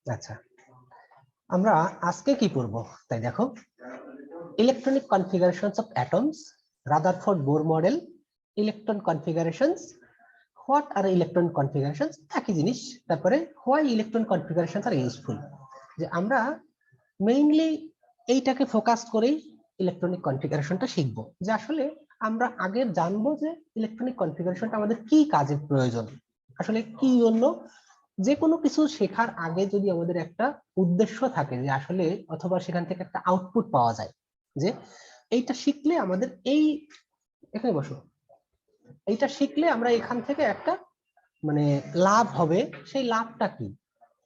আচ্ছা, আমরা আজকে কি পড়বো তাই দেখো, electronic configurations of atoms, Rutherford Bohr model, electron configurations, what are electron configurations, একই জিনিস। তারপরে why electron configurations are useful. যে আমরা মেইনলি এইটাকে ফোকাস করেই ইলেকট্রনিক কনফিগারেশনটা শিখবো, যে আসলে আমরা আগে জানবো যে ইলেকট্রনিক কনফিগারেশনটা আমাদের কি কাজে প্রয়োজন, আসলে কি জন্য। যে কোনো কিছু শেখার আগে যদি আমাদের একটা উদ্দেশ্য থাকে যে আসলে, অথবা সেখান থেকে একটা আউটপুট পাওয়া যায় যে এইটা শিখলে আমাদের এই, এখানে বসো, এইটা শিখলে আমরা এখান থেকে একটা মানে লাভ হবে, সেই লাভটা কি।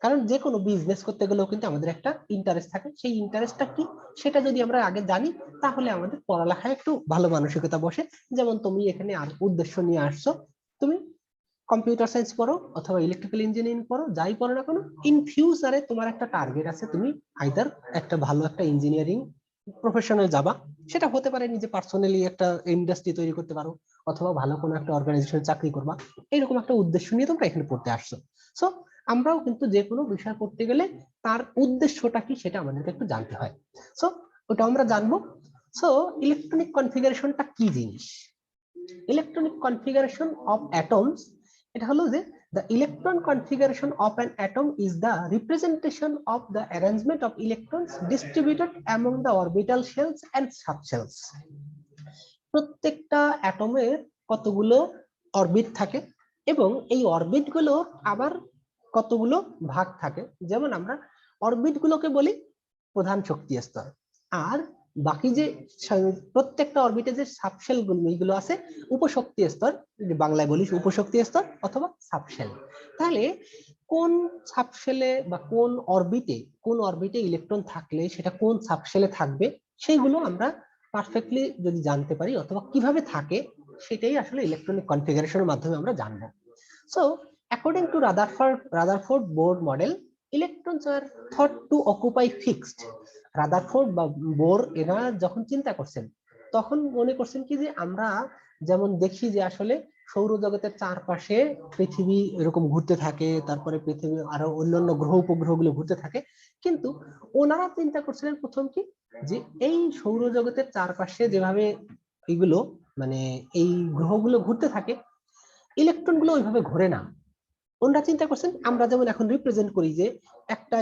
কারণ যে কোনো বিজনেস করতে গেলেও কিন্তু আমাদের একটা ইন্টারেস্ট থাকে, সেই ইন্টারেস্টটা কি সেটা যদি আমরা আগে জানি, তাহলে আমাদের পড়ালেখায় একটু ভালো মানসিকতা বসে। যেমন তুমি এখানে আর উদ্দেশ্য নিয়ে আসছো, তুমি কম্পিউটার সায়েন্স পড়ো অথবা ইলেকট্রিক্যাল ইঞ্জিনিয়ারিং পড়ো, যাই পড়ো না কেন, ইন ফিউচারে তোমার একটা টার্গেট আছে, তুমি আইদার একটা ভালো একটা ইঞ্জিনিয়ারিং প্রফেশনাল যাবা, সেটা হতে পারে নিজে পার্সোনালি একটা ইন্ডাস্ট্রি তৈরি করতে পারো, অথবা ভালো কোনো একটা অর্গানাইজেশনে চাকরি করবা, এরকম একটা উদ্দেশ্য নিয়ে তোমরা এখানে পড়তে আসছো। সো আমরাও কিন্তু যে কোনো বিষয় পড়তে গেলে তার উদ্দেশ্যটা কি সেটা আমাদেরকে একটু জানতে হয়। সো ওটা আমরা জানবো। সো ইলেকট্রনিক কনফিগারেশনটা কি জিনিস? ইলেকট্রনিক কনফিগারেশন অফ অ্যাটমস, এটা হলো যে the electron configuration of an atom is the representation of the arrangement of electrons distributed among the orbital shells and subshells। প্রত্যেকটা অ্যাটমের কতগুলো অরবিট থাকে এবং এই অরবিট গুলো আবার কতগুলো ভাগ থাকে। যেমন আমরা অরবিট গুলোকে বলি প্রধান শক্তি স্তর, আর বাকি যে প্রত্যেকটা অরবিটে যে সাবশেল গুলো আছে উপশক্তি স্তর, বাংলায় বলি উপশক্তি স্তর অথবা সাবশেল। তাহলে কোন সাবশেলে বা কোন অরবিটে ইলেকট্রন থাকলে সেটা কোন সাবশেলে থাকবে, সেইগুলো আমরা পারফেক্টলি যদি জানতে পারি অথবা কিভাবে থাকে, সেটাই আসলে ইলেকট্রনিক কনফিগারেশনের মাধ্যমে আমরা জানবো। So according to Rutherford Bohr model, electrons are thought to occupy fixed. Rutherford বা বোর এরা যখন চিন্তা করছেন, তখন মনে করছেন কি যে আমরা যেমন দেখি যে আসলে সৌরজগতের চারপাশে পৃথিবী এরকম ঘুরতে থাকে, তারপরে পৃথিবী আরো অন্যান্য গ্রহ উপগ্রহগুলো ঘুরতে থাকে, কিন্তু ওনারা চিন্তা করছিলেন প্রথম কি, যে এই সৌরজগতের চারপাশে যেভাবে এগুলো মানে এই গ্রহগুলো ঘুরতে থাকে, ইলেকট্রন গুলো ওইভাবে ঘোরে না। ওনারা চিন্তা করছেন আমরা যেমন এখন রিপ্রেজেন্ট করি যে একটা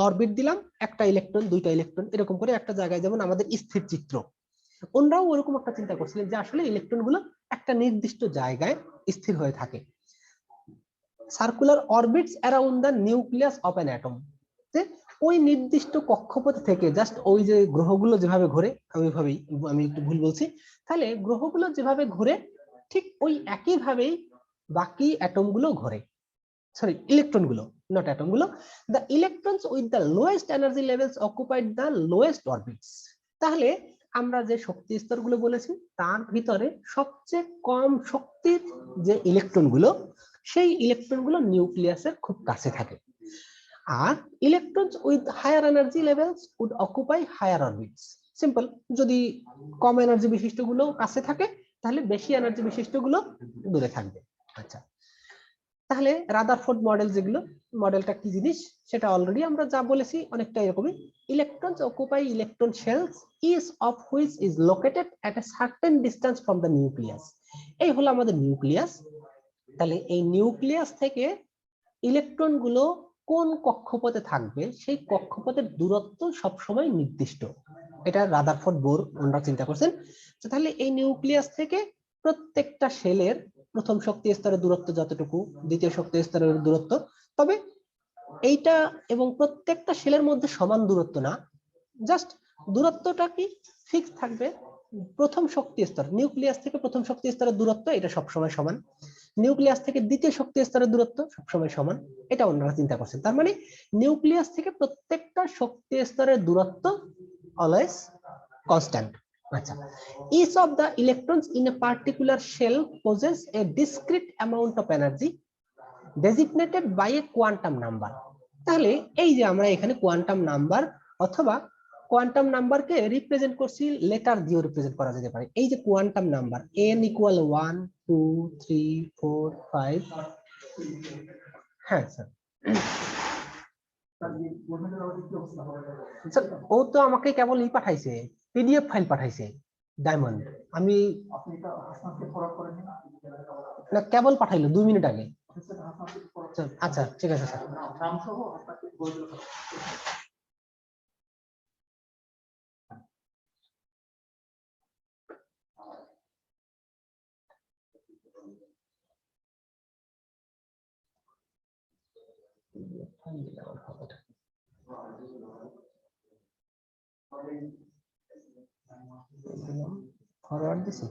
অরবিট দিলাম, একটা ইলেকট্রন দুইটা ইলেকট্রন এরকম করে একটা জায়গায়, যেমন আমাদের স্থির চিত্র, ওনারাও ওরকম একটা চিন্তা করছিলেন যে আসলে ইলেকট্রন গুলো একটা নির্দিষ্ট জায়গায় স্থির হয়ে থাকে। Circular orbits around the nucleus of an atom, যে ওই নির্দিষ্ট কক্ষপথ থেকে জাস্ট ওই যে গ্রহগুলো যেভাবে ঘোরে, ওইভাবেই, আমি একটু ভুল বলছি, তাহলে গ্রহগুলো যেভাবে ঘোরে ঠিক ওই একই ভাবেই বাকি অ্যাটম গুলো ঘোরে, সরি ইলেকট্রন গুলো, নট অ্যাটম গুলো। The electrons with the lowest energy levels occupied the lowest orbits. তাহলে আমরা যে শক্তি স্তরগুলো বলেছি তার ভিতরে সবচেয়ে কম শক্তির যে ইলেকট্রন গুলো, সেই ইলেকট্রন গুলো নিউক্লিয়াসের খুব কাছে থাকে। আর electrons with higher energy levels would occupy higher orbits. Simple, যদি কম এনার্জি বিশিষ্ট গুলো কাছে থাকে, তাহলে বেশি এনার্জি বিশিষ্ট গুলো দূরে থাকবে। আচ্ছা, তাহলে রাদারফোর্ড মডেল যেগুলো, মডেলটা কি জিনিস সেটা অলরেডি আমরা যা বলেছি অনেকটা এরকমই। Electrons occupy electron shells each of which is located at a certain distance from the nucleus. এই হলো আমাদের নিউক্লিয়াস। তাহলে এই নিউক্লিয়াস থেকে ইলেকট্রন গুলো কোন কক্ষপথে থাকবে, সেই কক্ষপথের দূরত্ব সবসময় নির্দিষ্ট। এটা রাদারফোর্ড বোর ওনারা চিন্তা করছেন। তাহলে এই নিউক্লিয়াস থেকে প্রত্যেকটা সেলের প্রথম শক্তি স্তরের দূরত্ব যতটুকু, দ্বিতীয় শক্তি স্তরের দূরত্ব, তবে এইটা এবং প্রত্যেকটা সেলের মধ্যে সমান দূরত্ব না, জাস্ট দূরত্বটা কি ফিক্স থাকবে। প্রথম শক্তি স্তর, নিউক্লিয়াস থেকে প্রথম শক্তি স্তরের দূরত্ব এটা সবসময় সমান, নিউক্লিয়াস থেকে দ্বিতীয় শক্তি স্তরের দূরত্ব সবসময় সমান, এটা ওনারা চিন্তা করছেন। তার মানে নিউক্লিয়াস থেকে প্রত্যেকটা শক্তি স্তরের দূরত্ব অলওয়েজ কনস্ট্যান্ট। আচ্ছা, each of the electrons in a particular shell possess a discrete amount of energy designated by a quantum number। তাহলে এই যে আমরা এখানে কোয়ান্টাম নাম্বার অথবা কোয়ান্টাম নাম্বারকে রিপ্রেজেন্ট করছি লেটার দিয়ে রিপ্রেজেন্ট করা যেতে পারে। এই যে কোয়ান্টাম নাম্বার n = 1 2 3 4 5 হ্যাঁ স্যার, স্যার ও তো আমাকে কেবল পাঠাইছে, পিডিএফ ফাইল পাঠাইছে ডায়মন্ড। আমি না কেবল পাঠাইলো 2 মিনিট আগে। আচ্ছা ঠিক আছে স্যার। ফরওয়ার্ড দিছি।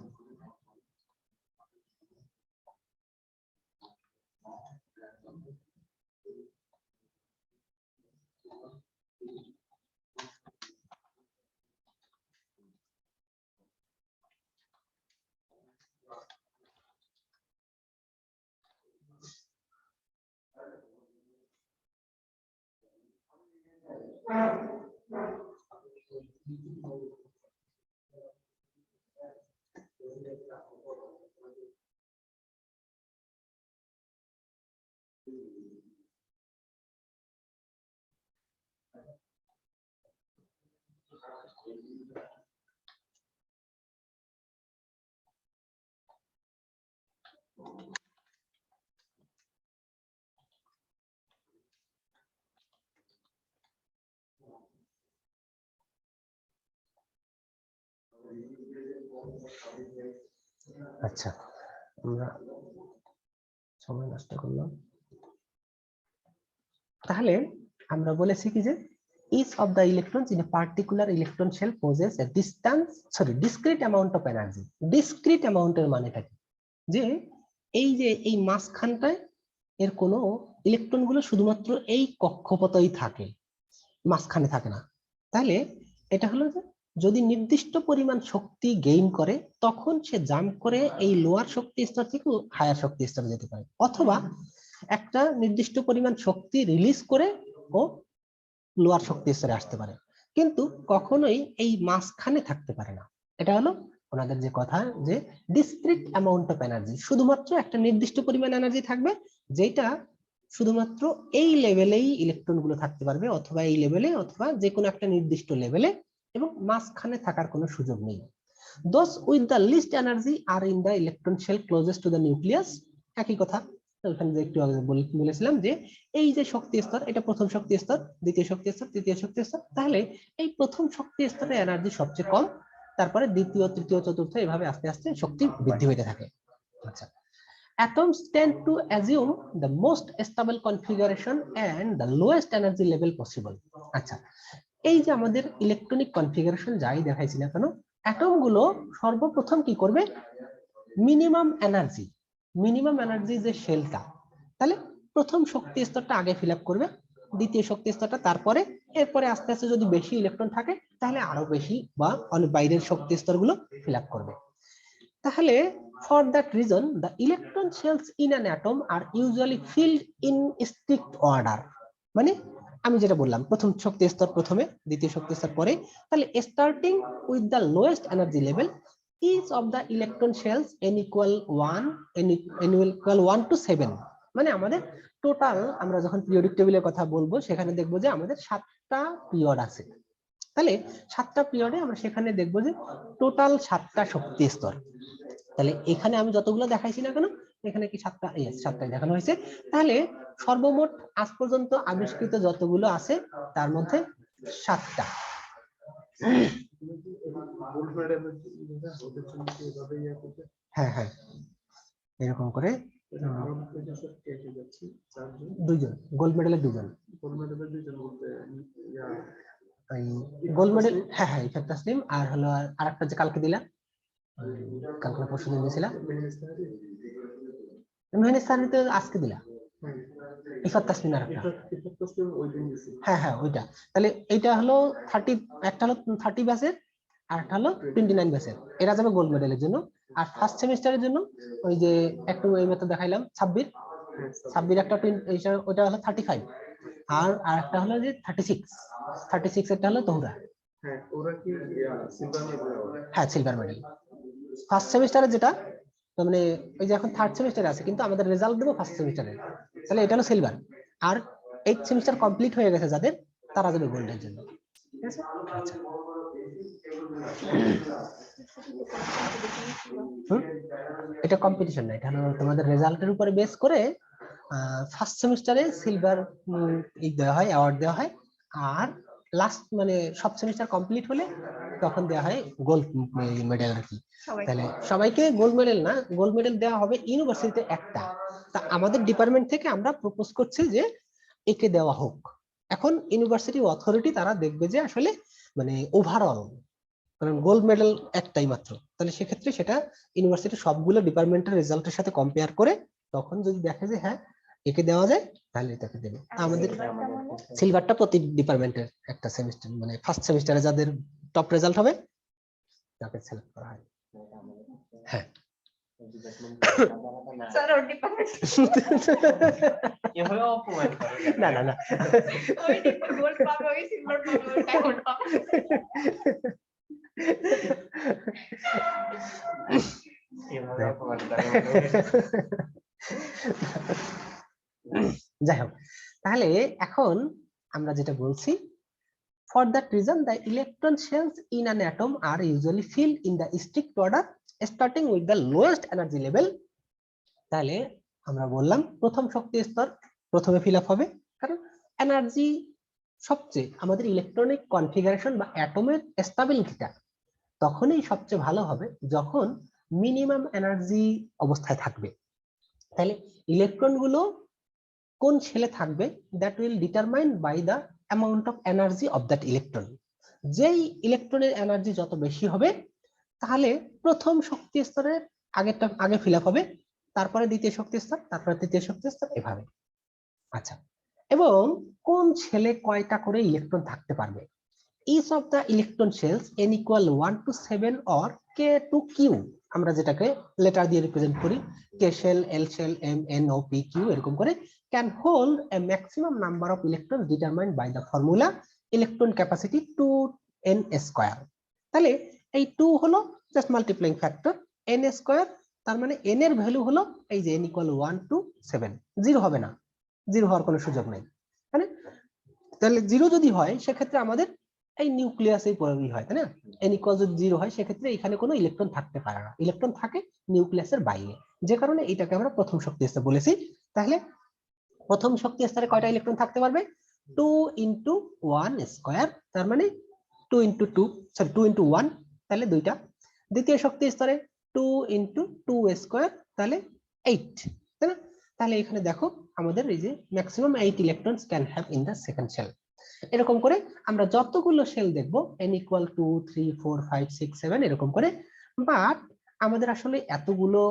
আচ্ছা, আমরা সময় নষ্ট করলাম। তাহলে আমরা বলেছি কি যে each of the electrons in a particular electron shell possess a discrete amount of energy. discrete amount এর মানেটা কি, যে এই যে এই মাঝখানটায় এর কোনো ইলেকট্রন গুলো শুধুমাত্র এই কক্ষপথেই থাকে, মাঝখানে থাকে না। তাহলে এটা হলো যে যদি নির্দিষ্ট পরিমাণ শক্তি গেইন করে তখন সে জাম্প করে এই লোয়ার শক্তি স্তর থেকে হায়ার শক্তি স্তরে যেতে পারে, অথবা একটা নির্দিষ্ট পরিমাণ শক্তি রিলিজ করে ও লোয়ার শক্তি স্তরে আসতে পারে, কিন্তু কখনোই এই মাঝখানে থাকতে পারে না। এটা হলো ওনাদের যে কথা, যে ডিসক্রিট অ্যামাউন্ট অফ এনার্জি, শুধুমাত্র একটা নির্দিষ্ট পরিমাণ এনার্জি থাকবে যেটা শুধুমাত্র এই লেভেলেই ইলেকট্রন গুলো থাকতে পারবে, অথবা এই লেভেলে অথবা যে কোনো একটা নির্দিষ্ট লেভেলে, এবং মাঝখানে থাকার কোনো সুযোগ নেই। Those with the least energy are in the electron shell closest to the nucleus. একই কথা ওখানে যে একটু আগে বলেছিলাম যে এই যে শক্তি স্তর, এটা প্রথম শক্তি স্তর, দ্বিতীয় শক্তি স্তর, তৃতীয় শক্তি স্তর। তাহলে এই প্রথম শক্তি স্তরে এনার্জি সবচেয়ে কম, তারপরে দ্বিতীয়, তৃতীয়, চতুর্থ এভাবে আস্তে আস্তে শক্তি বৃদ্ধি হতে থাকে। আচ্ছা, atoms tend to assume the most stable configuration and the lowest energy level possible. আচ্ছা, এই যে আমাদের ইলেকট্রনিক কনফিগারেশন যাই দেখাইছি না কেন, অ্যাটম গুলো সর্বপ্রথম কি করবে, মিনিমাম এনার্জি যে শেলটা, তাহলে প্রথম শক্তি স্তরটা আগে ফিল আপ করবে, দ্বিতীয় শক্তি স্তরটা তারপরে, এরপরে আস্তে আস্তে যদি বেশি ইলেকট্রন থাকে তাহলে আরো বেশি বা অনেক বাইরের শক্তি স্তরগুলো ফিল আপ করবে। তাহলে for that reason the electron shells in an atom are usually filled in strict order. মানে আমি যেটা বললাম, প্রথম শক্তি স্তর প্রথমে, দ্বিতীয় শক্তি স্তর পরে, তাহলে starting with the lowest energy level, each of the electron shells n equal 1 to 7। মানে আমাদের টোটাল আমরা যখন পিরিয়ডিক টেবিলের কথা বলবো সেখানে দেখবো যে আমাদের 7টা পিরিয়ড আছে। তাহলে 7টা পিরিয়ডে আমরা সেখানে দেখবো যে টোটাল 7টা শক্তি স্তর। তাহলে এখানে আমি যতগুলো দেখাইছি না কেন, এখানে কি 7টাই দেখানো হয়েছে। তাহলে সর্বমোট আজ পর্যন্ত আবিষ্কৃত যতগুলো আছে তার মধ্যে 7টা। হ্যাঁ হ্যাঁ, এরকম করে দুইজন গোল্ড মেডেলের দুজন, গোল্ড মেডেল, হ্যাঁ হ্যাঁ, ইফাত তাসনিম, আর হলো আরেকটা যে কালকে দিলাম, কালকে পরশু দিন দিয়েছিলাম মেহনেজ সানি, তো আজকে দিলা ইফাত তাসনিম আর একটা, হ্যাঁ হ্যাঁ ওইটা। তাহলে এইটা হলো 30, একটা হলো 30 ব্যাচের আর একটা হলো 29 ব্যাচের, এরা যাবে গোল্ড মেডেলের জন্য। আর ফার্স্ট সেমিস্টারের জন্য ওই যে একটু এই মতো দেখাইলাম 26 একটা, ওইটা হলো 35, আর আরেকটা হলো যে 36 একটা হলো তোহরা। হ্যাঁ ওরা কি সিলভার মেডেল? হ্যাঁ সিলভার মেডেল। ফার্স্ট সেমিস্টারে যেটা তো মানে ওই যে এখন থার্ড সেমিস্টারে আছে কিন্তু আমাদের রেজাল্ট দেবো ফার্স্ট সেমিস্টারে, তাহলে এটা হলো সিলভার। আর 8 সেমিস্টার কমপ্লিট হয়ে গেছে যাদের, তারা যাবে গোল্ডের জন্য। ঠিক আছে? আচ্ছা, এটা কম্পিটিশন না, এটা হলো তোমাদের রেজাল্টের উপরে বেস করে ফার্স্ট সেমিস্টারে সিলভার দেওয়া হয়, অ্যাওয়ার্ড দেওয়া হয়। আর লাস্ট মানে সব সেমিস্টার কমপ্লিট হলে তখন দেওয়া হয় গোল্ড মেডেল আর কি। তাহলে সবাইকে গোল্ড মেডেল না, গোল্ড মেডেল দেওয়া হবে ইউনিভার্সিটিতে একটা। তা আমাদের ডিপার্টমেন্ট থেকে আমরা প্রপোজ করছি যে একে দেওয়া হোক। এখন ইউনিভার্সিটি অথরিটি তারা দেখবে যে আসলে মানে ওভারঅল, কারণ গোল্ড মেডেল একটাই মাত্র, তাহলে সেক্ষেত্রে সেটা ইউনিভার্সিটি সবগুলো ডিপার্টমেন্টের রেজাল্টের সাথে কম্পেয়ার করে তখন যদি দেখে যে হ্যাঁ একে দেওয়া যায় তাহলে এটাকে দেবে। আমাদের সিলভারটা প্রতি ডিপার্টমেন্টের একটা সেমিস্টার, মানে ফার্স্ট সেমিস্টারে যাদের টপ রেজাল্ট হবে তাকে সিলেক্ট করা হয়। হ্যাঁ না না না যাই হোক, তাহলে এখন আমরা যেটা বলছি, for that reason the electron shells in an atom are usually filled in the strict order starting with the lowest energy level। তাহলে আমরা বললাম প্রথম শক্তি স্তর প্রথমে ফিল আপ হবে, কারণ এনার্জি সবচেয়ে আমাদের ইলেকট্রনিক কনফিগারেশন বা অ্যাটমের স্টেবিলিটিটা তখনই সবচেয়ে ভালো হবে যখন মিনিমাম এনার্জি অবস্থায় থাকবে। তাহলে ইলেকট্রন গুলো কোন শেলে থাকবে that will determine by the amount of energy of that electron. যেই ইলেকট্রনের এনার্জি যত বেশি হবে তাহলে প্রথম শক্তি স্তরের আগেরটা আগে ফিল আপ হবে, তারপরে দ্বিতীয় শক্তি স্তর, তারপরে তৃতীয় শক্তি স্তর, এভাবে। আচ্ছা, এবং কোন শেলে কয়টা করে ইলেকট্রন থাকতে পারবে? each of the electron shells n equal 1 to 7 or k to q, আমরা যেটাকে লেটার দিয়ে রিপ্রেজেন্ট করি, k shell, l shell, m, n, o, p, q এরকম করে, can hold a maximum number of electrons determined by the formula electron capacity 2n square। তাহলে এই 2 হলো just multiplying factor n square, তার মানে n এর value হলো এই যে n ইকুয়াল 1 টু 7, জিরো হবে না, জিরো হওয়ার কোনো সুযোগ নাই। তাহলে জিরো যদি হয় সেক্ষেত্রে আমাদের এই নিউক্লিয়াসেই পরিবর্তন হয়, তাই না? n ইকুয়াল যদি জিরো হয় সেক্ষেত্রে এখানে কোনো ইলেকট্রন থাকতে পারে না, ইলেকট্রন থাকে নিউক্লিয়াসের বাইরে, যে কারণে এটাকে আমরা প্রথম শক্তি স্তর বলেছি। তাহলে প্রথম শক্তি স্তরে কয়টা ইলেকট্রন থাকতে পারবে? 2 ইনটু 1 স্কয়ার, তার মানে 2 ইনটু 2 সরি 2 ইনটু 1, তাহলে দুইটা। দ্বিতীয় শক্তি স্তরে 2 ইনটু 2 স্কয়ার, তাহলে 8, তাই না? তাহলে এখানে দেখো আমাদের এই যে maximum 8 electrons can have in the second shell. এরকম করে আমরা যতগুলো শেল দেখব n ইকুয়াল 2 3 4 5 6 7 এরকম করে, বাট আমাদের আসলে এতগুলো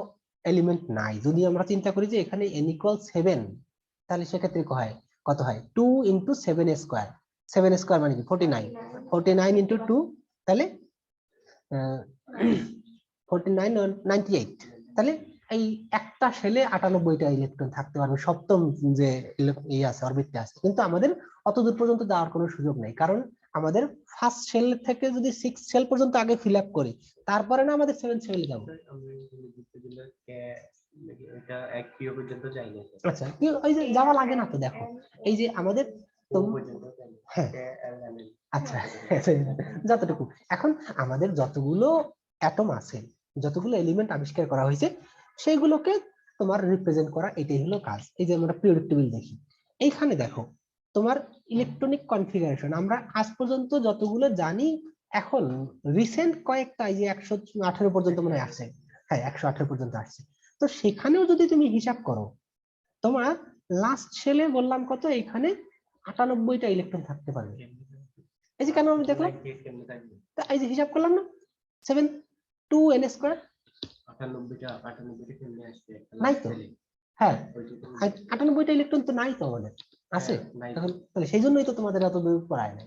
এলিমেন্ট নাই। যদি আমরা চিন্তা করি যে এখানে n ইকুয়াল 7, তাহলে সেক্ষেত্রে কত হয় 2 ইনটু 7 স্কয়ার, 7 স্কয়ার মানে কি 49, 49 ইনটু 2 তাহলে 49 98, তাহলে এই একটা শেলে 98টা ইলেকট্রন থাকতে পারবে সপ্তম যে আছে অরবিটে আছে। কিন্তু আমাদের অত দূর পর্যন্ত যাওয়ার কোনো সুযোগ নেই, কারণ আমাদের ফার্স্ট শেল থেকে যদি 6 শেল পর্যন্ত আগে ফিল আপ করি তারপরে না আমাদের 7 শেলে যাব। আচ্ছা, ওই যে যাওয়া লাগে না তো, দেখো এই যে আমাদের হ্যাঁ আচ্ছা যতটুকু এখন আমাদের যতগুলো অ্যাটম আছে, যতগুলো এলিমেন্ট আবিষ্কার করা হয়েছে সেইগুলোকে তোমার রিপ্রেজেন্ট করা, এটাই হলো কাজ। এই যে আমরা পিরিয়ডিক টেবিল দেখি, এইখানে দেখো তোমার ইলেকট্রনিক কনফিগারেশন আমরা আজ পর্যন্ত যতগুলো জানি, এখন রিসেন্ট কয়েকটা এই যে 118 পর্যন্ত মনে আসছে, হ্যাঁ 118 পর্যন্ত আসছে। তো সেখানেও যদি তুমি হিসাব করো, তোমার লাস্ট শেলে বললাম কত, এখানে 98টা ইলেকট্রন থাকতে পারবে। এই যে কেন আমি দেখলাম, এই যে হিসাব করলাম না 7 2n স্কয়ার 98টা নাই তো, হ্যাঁ 98টা ইলেকট্রন তো নাই তো আমাদের, আছে তখন, তাহলে সেই জন্যই তো তোমাদের এত দূর পড়ায় নাই।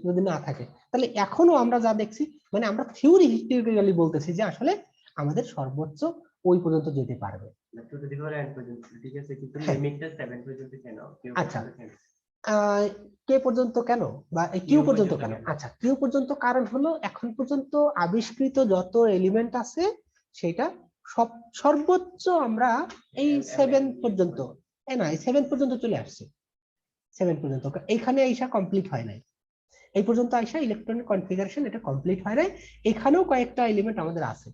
যদি না থাকে তাহলে এখনো আমরা যা দেখছি, মানে আমরা থিওরি হিস্টোরিক্যালি বলতেছি যে আসলে আমাদের সর্বোচ্চ ওই পর্যন্ত যেতে পারবে। আচ্ছা কে পর্যন্ত কেন বা কিউ পর্যন্ত কেন? আচ্ছা কিউ পর্যন্ত কারণ হলো এখন পর্যন্ত আবিষ্কৃত যত এলিমেন্ট আছে সেটা সর্বোচ্চ আমরা এই 7 পর্যন্ত, না 7 পর্যন্ত চলে আসছে, 7 পর্যন্ত এইখানে আইসা কমপ্লিট হয় নাই, এই পর্যন্ত আইসা ইলেকট্রনিক কনফিগারেশন এটা কমপ্লিট হয় নাই, এখানেও কয়েকটা এলিমেন্ট আমাদের আছে।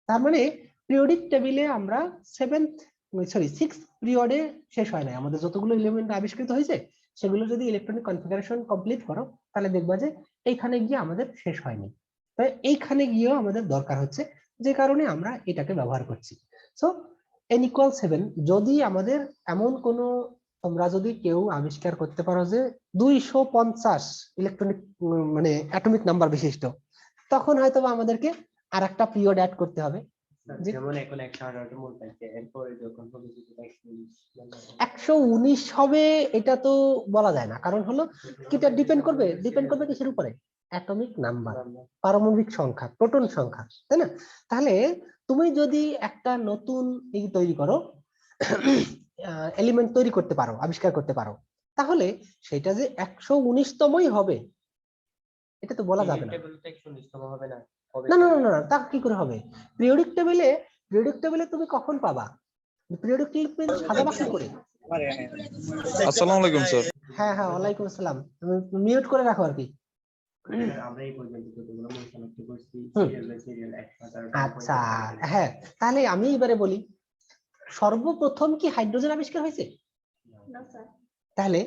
তার মানে পিরিয়ডিক টেবিলে আমরা 6th পিরিয়ডে শেষ হয় নাই, আমাদের যতগুলো এলিমেন্ট আবিষ্কৃত হয়েছে সেগুলো যদি ইলেকট্রনিক কনফিগারেশন কমপ্লিট করো তাহলে দেখবা যে এইখানে গিয়ে আমাদের শেষ হয়নি, তাই এইখানে গিয়েও আমাদের দরকার হচ্ছে, যে কারণে আমরা এটাকে ব্যবহার করছি। সো n=7 যদি আমাদের এমন কোনো, তোমরা যদি কেউ আবিষ্কার করতে পারো যে 250 ইলেকট্রনিক মানে অ্যাটমিক নাম্বার বিশিষ্ট, তখন হয়তো আমাদেরকে আর একটা পিরিয়ড অ্যাড করতে হবে। যেমন এখন 118 মূল থাকছে, এরপরে যখন হবে 119 হবে এটা তো বলা যায় না, কারণ হলো কিটা ডিপেন্ড করবে কিসের উপরে? অ্যাটমিক নাম্বার, পারমাণবিক সংখ্যা, প্রোটন সংখ্যা, তাই না? তাহলে তুমি যদি একটা নতুন তৈরি করো, এলিমেন্ট তৈরি করতে পারো, আবিষ্কার করতে পারো, তাহলে সেটা যে 119তমই হবে এটা তো বলা যাবে না। না না না, তা কি করে হবে? পিরিয়ডিক টেবিলে তুমি কখন পাবা? পিরিয়ডিক টেবিল সাজাবা কি করে? আসসালামু আলাইকুম স্যার। হ্যাঁ হ্যাঁ, ওয়ালাইকুম আসসালাম। তুমি মিউট করে রাখো আর কি। আমরা এই পর্যন্ত যতগুলো মূল শনাক্ত করছি, সিরিয়াল 118। আচ্ছা হ্যাঁ, তাহলে আমি এবারে বলি, সর্বপ্রথম কি হাইড্রোজেন আবিষ্কার হয়েছে? না স্যার। তাহলে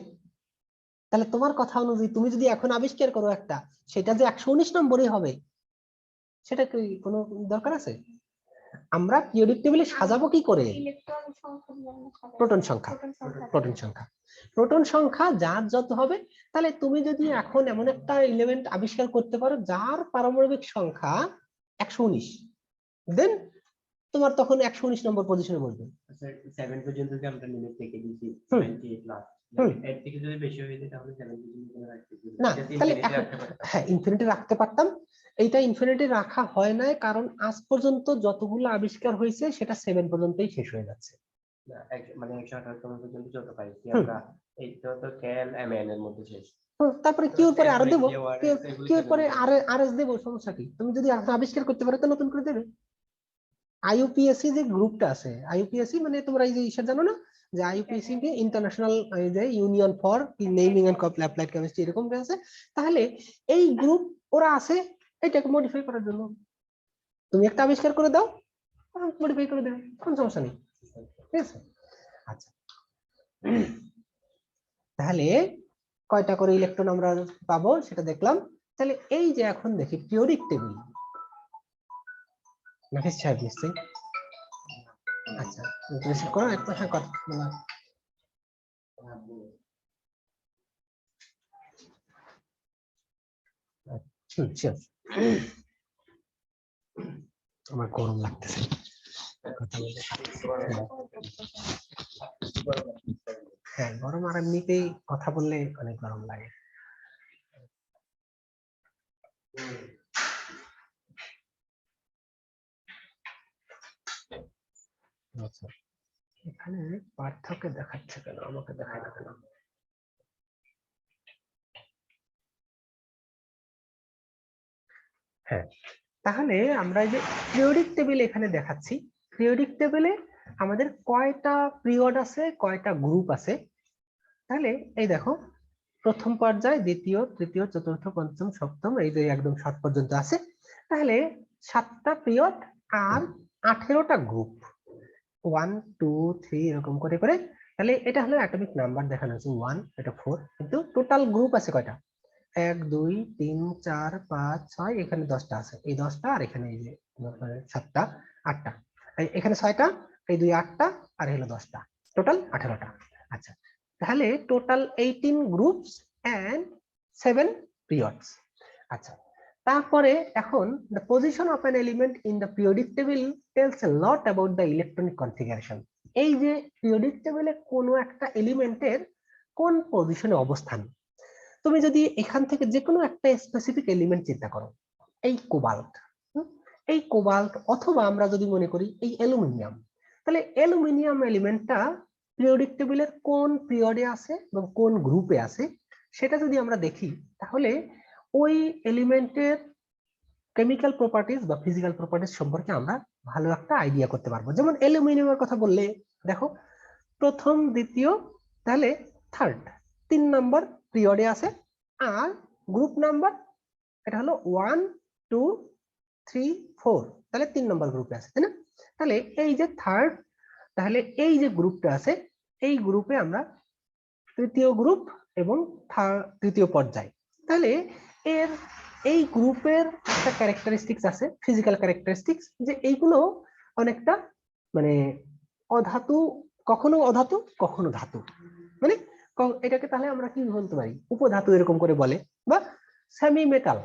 তোমার কথা অনুযায়ী তুমি যদি এখন আবিষ্কার করো একটা, সেটা যে 119 নম্বরই হবে, সেটা কি কোনো দরকার আছে? আমরা পিরিয়ডিক টেবিলে সাজাবো কি করে? ইলেকট্রন সংখ্যা দিয়ে সাজাবো। প্রোটন সংখ্যা যার যত হবে, তাহলে তুমি যদি এখন এমন একটা এলিমেন্ট আবিষ্কার করতে পারো যার পারমাণবিক সংখ্যা 119, দেন তোমার তখন 119 নম্বর পজিশনে বসবে। আচ্ছা 7 পর্যন্ত কি আমরা লিমিট থেকে দিছি 28 প্লাস, এর থেকে যদি বেশি হয়ে যায় তাহলে 7 পর্যন্ত রাখতে পারি না, তাহলে হ্যাঁ ইনফিনিটি রাখতে পারতাম। এইটা ইনফিনিটি রাখা হয় নাই, কারণ আজ পর্যন্ত যতগুলো আবিষ্কার হয়েছে সেটা 7 পর্যন্তই শেষ হয়ে যাচ্ছে। মানে 118তম পর্যন্ত যত পাইছি আমরা, এইটা তো কেএল এমএন এর মধ্যে শেষ। তারপরে কিউর পরে আরো দেবো, কিউর পরে আরএস দেবো, সমস্যা কি? তুমি যদি আবিষ্কার করতে পারো তো নতুন করে দেবে। আইইউপিএসসি যে গ্রুপটা আছে, আইইউপিএসসি মানে তোমরা এই যে ইসা জানো না, যে আইইউপিএসসি কে ইন্টারন্যাশনাল যে union for naming and applied chemistry এরকম আছে, তাহলে এই গ্রুপ ওরা আছে এটাকে মডিফাই করার জন্য। তুমি একটা আবিষ্কার করে দাও, মডিফাই করে দেবে, কোনো সমস্যা নেই, ঠিক আছে? আচ্ছা, তাহলে কয়টা করে ইলেকট্রন আমরা পাবো সেটা দেখলাম। তাহলে এই যে এখন দেখি পিরিয়ডিক টেবিল, নাফিস সাহেব নিশ্চয়ই। আচ্ছা রিসিভ করো একটু, হ্যাঁ কথা বলা। শিওর, আমার গরম লাগতেছে কথা বলতে। হ্যাঁ গরম, আর এমনিতেই কথা বললে অনেক গরম লাগে। আচ্ছা এখানে পার্থক্য দেখাচ্ছে কেন? আমাকে দেখায় না কেন? হ্যাঁ, তাহলে আমরা এই যে পিরিয়ডিক টেবিল এখানে দেখাচ্ছি, পিরিয়ডিক টেবিলে আমাদের কয়টা পিরিয়ড আছে, কয়টা গ্রুপ আছে। তাহলে এই দেখো, প্রথম পর্যায়, দ্বিতীয়, তৃতীয়, চতুর্থ, পঞ্চম, সপ্তম, এই যে একদম 7 পর্যন্ত আছে। তাহলে 7টা পিরিয়ড আর 18টা গ্রুপ, 1 2 3 এরকম করে করে। তাহলে এটা হলো অ্যাটমিক নাম্বার দেখানো হচ্ছে 1, এটা 4, কিন্তু টোটাল গ্রুপ আছে কয়টা? 1 2 3 4 5 6, এখানে 10টা আছে, এই 10টা, আর এখানে এই যে 7টা 8টা, এখানে 6টা, এই 2 8টা, আর হলো 10টা, টোটাল 18টা। আচ্ছা তাহলে টোটাল 18 গ্রুপস এন্ড 7 পিরিয়ডস। আচ্ছা তারপরে এখন the position of an element in the periodic table tells a lot about the electronic configuration. এই যে পিরিয়ডিক টেবিলে কোনো একটা এলিমেন্টের কোন পজিশনে অবস্থান, তুমি যদি এখান থেকে যে কোনো একটা স্পেসিফিক এলিমেন্ট চিন্তা করো, এই কোবাল্ট, অথবা আমরা যদি মনে করি এই অ্যালুমিনিয়াম, তাহলে অ্যালুমিনিয়াম এলিমেন্টটা পিরিয়ডিক টেবিলের কোন পিরিয়ডে আছে এবং কোন গ্রুপে আছে সেটা যদি আমরা দেখি, তাহলে ওই এলিমেন্টের কেমিক্যাল প্রপার্টিজ বা ফিজিক্যাল প্রপার্টিজ সম্পর্কে আমরা ভালো একটা আইডিয়া করতে পারবো। যেমন অ্যালুমিনিয়ামের কথা বললে দেখো প্রথম দ্বিতীয় তাহলে থার্ড 3 নাম্বার পিরিয়ডে আছে, আর গ্রুপ নাম্বার এটা হলো 1 2 3 4, তাহলে 3 নাম্বার গ্রুপে আছে, তাই না? তাহলে এই যে থার্ড, তাহলে এই যে গ্রুপটা আছে এই গ্রুপে আমরা তৃতীয় গ্রুপ এবং তৃতীয় পর্যায়। তাহলে এর এই গ্রুপের একটা ক্যারেক্টারিস্টিক্স আছে, ফিজিক্যাল ক্যারেক্টারিস্টিক্স, যে এইগুলো অনেকটা মানে অধাতু, কখনো অধাতু কখনো ধাতু, মানে এটাকে তাহলে আমরা কি বলতে পারি, উপধাতু এরকম করে বলে, বা সেমি মেটাল,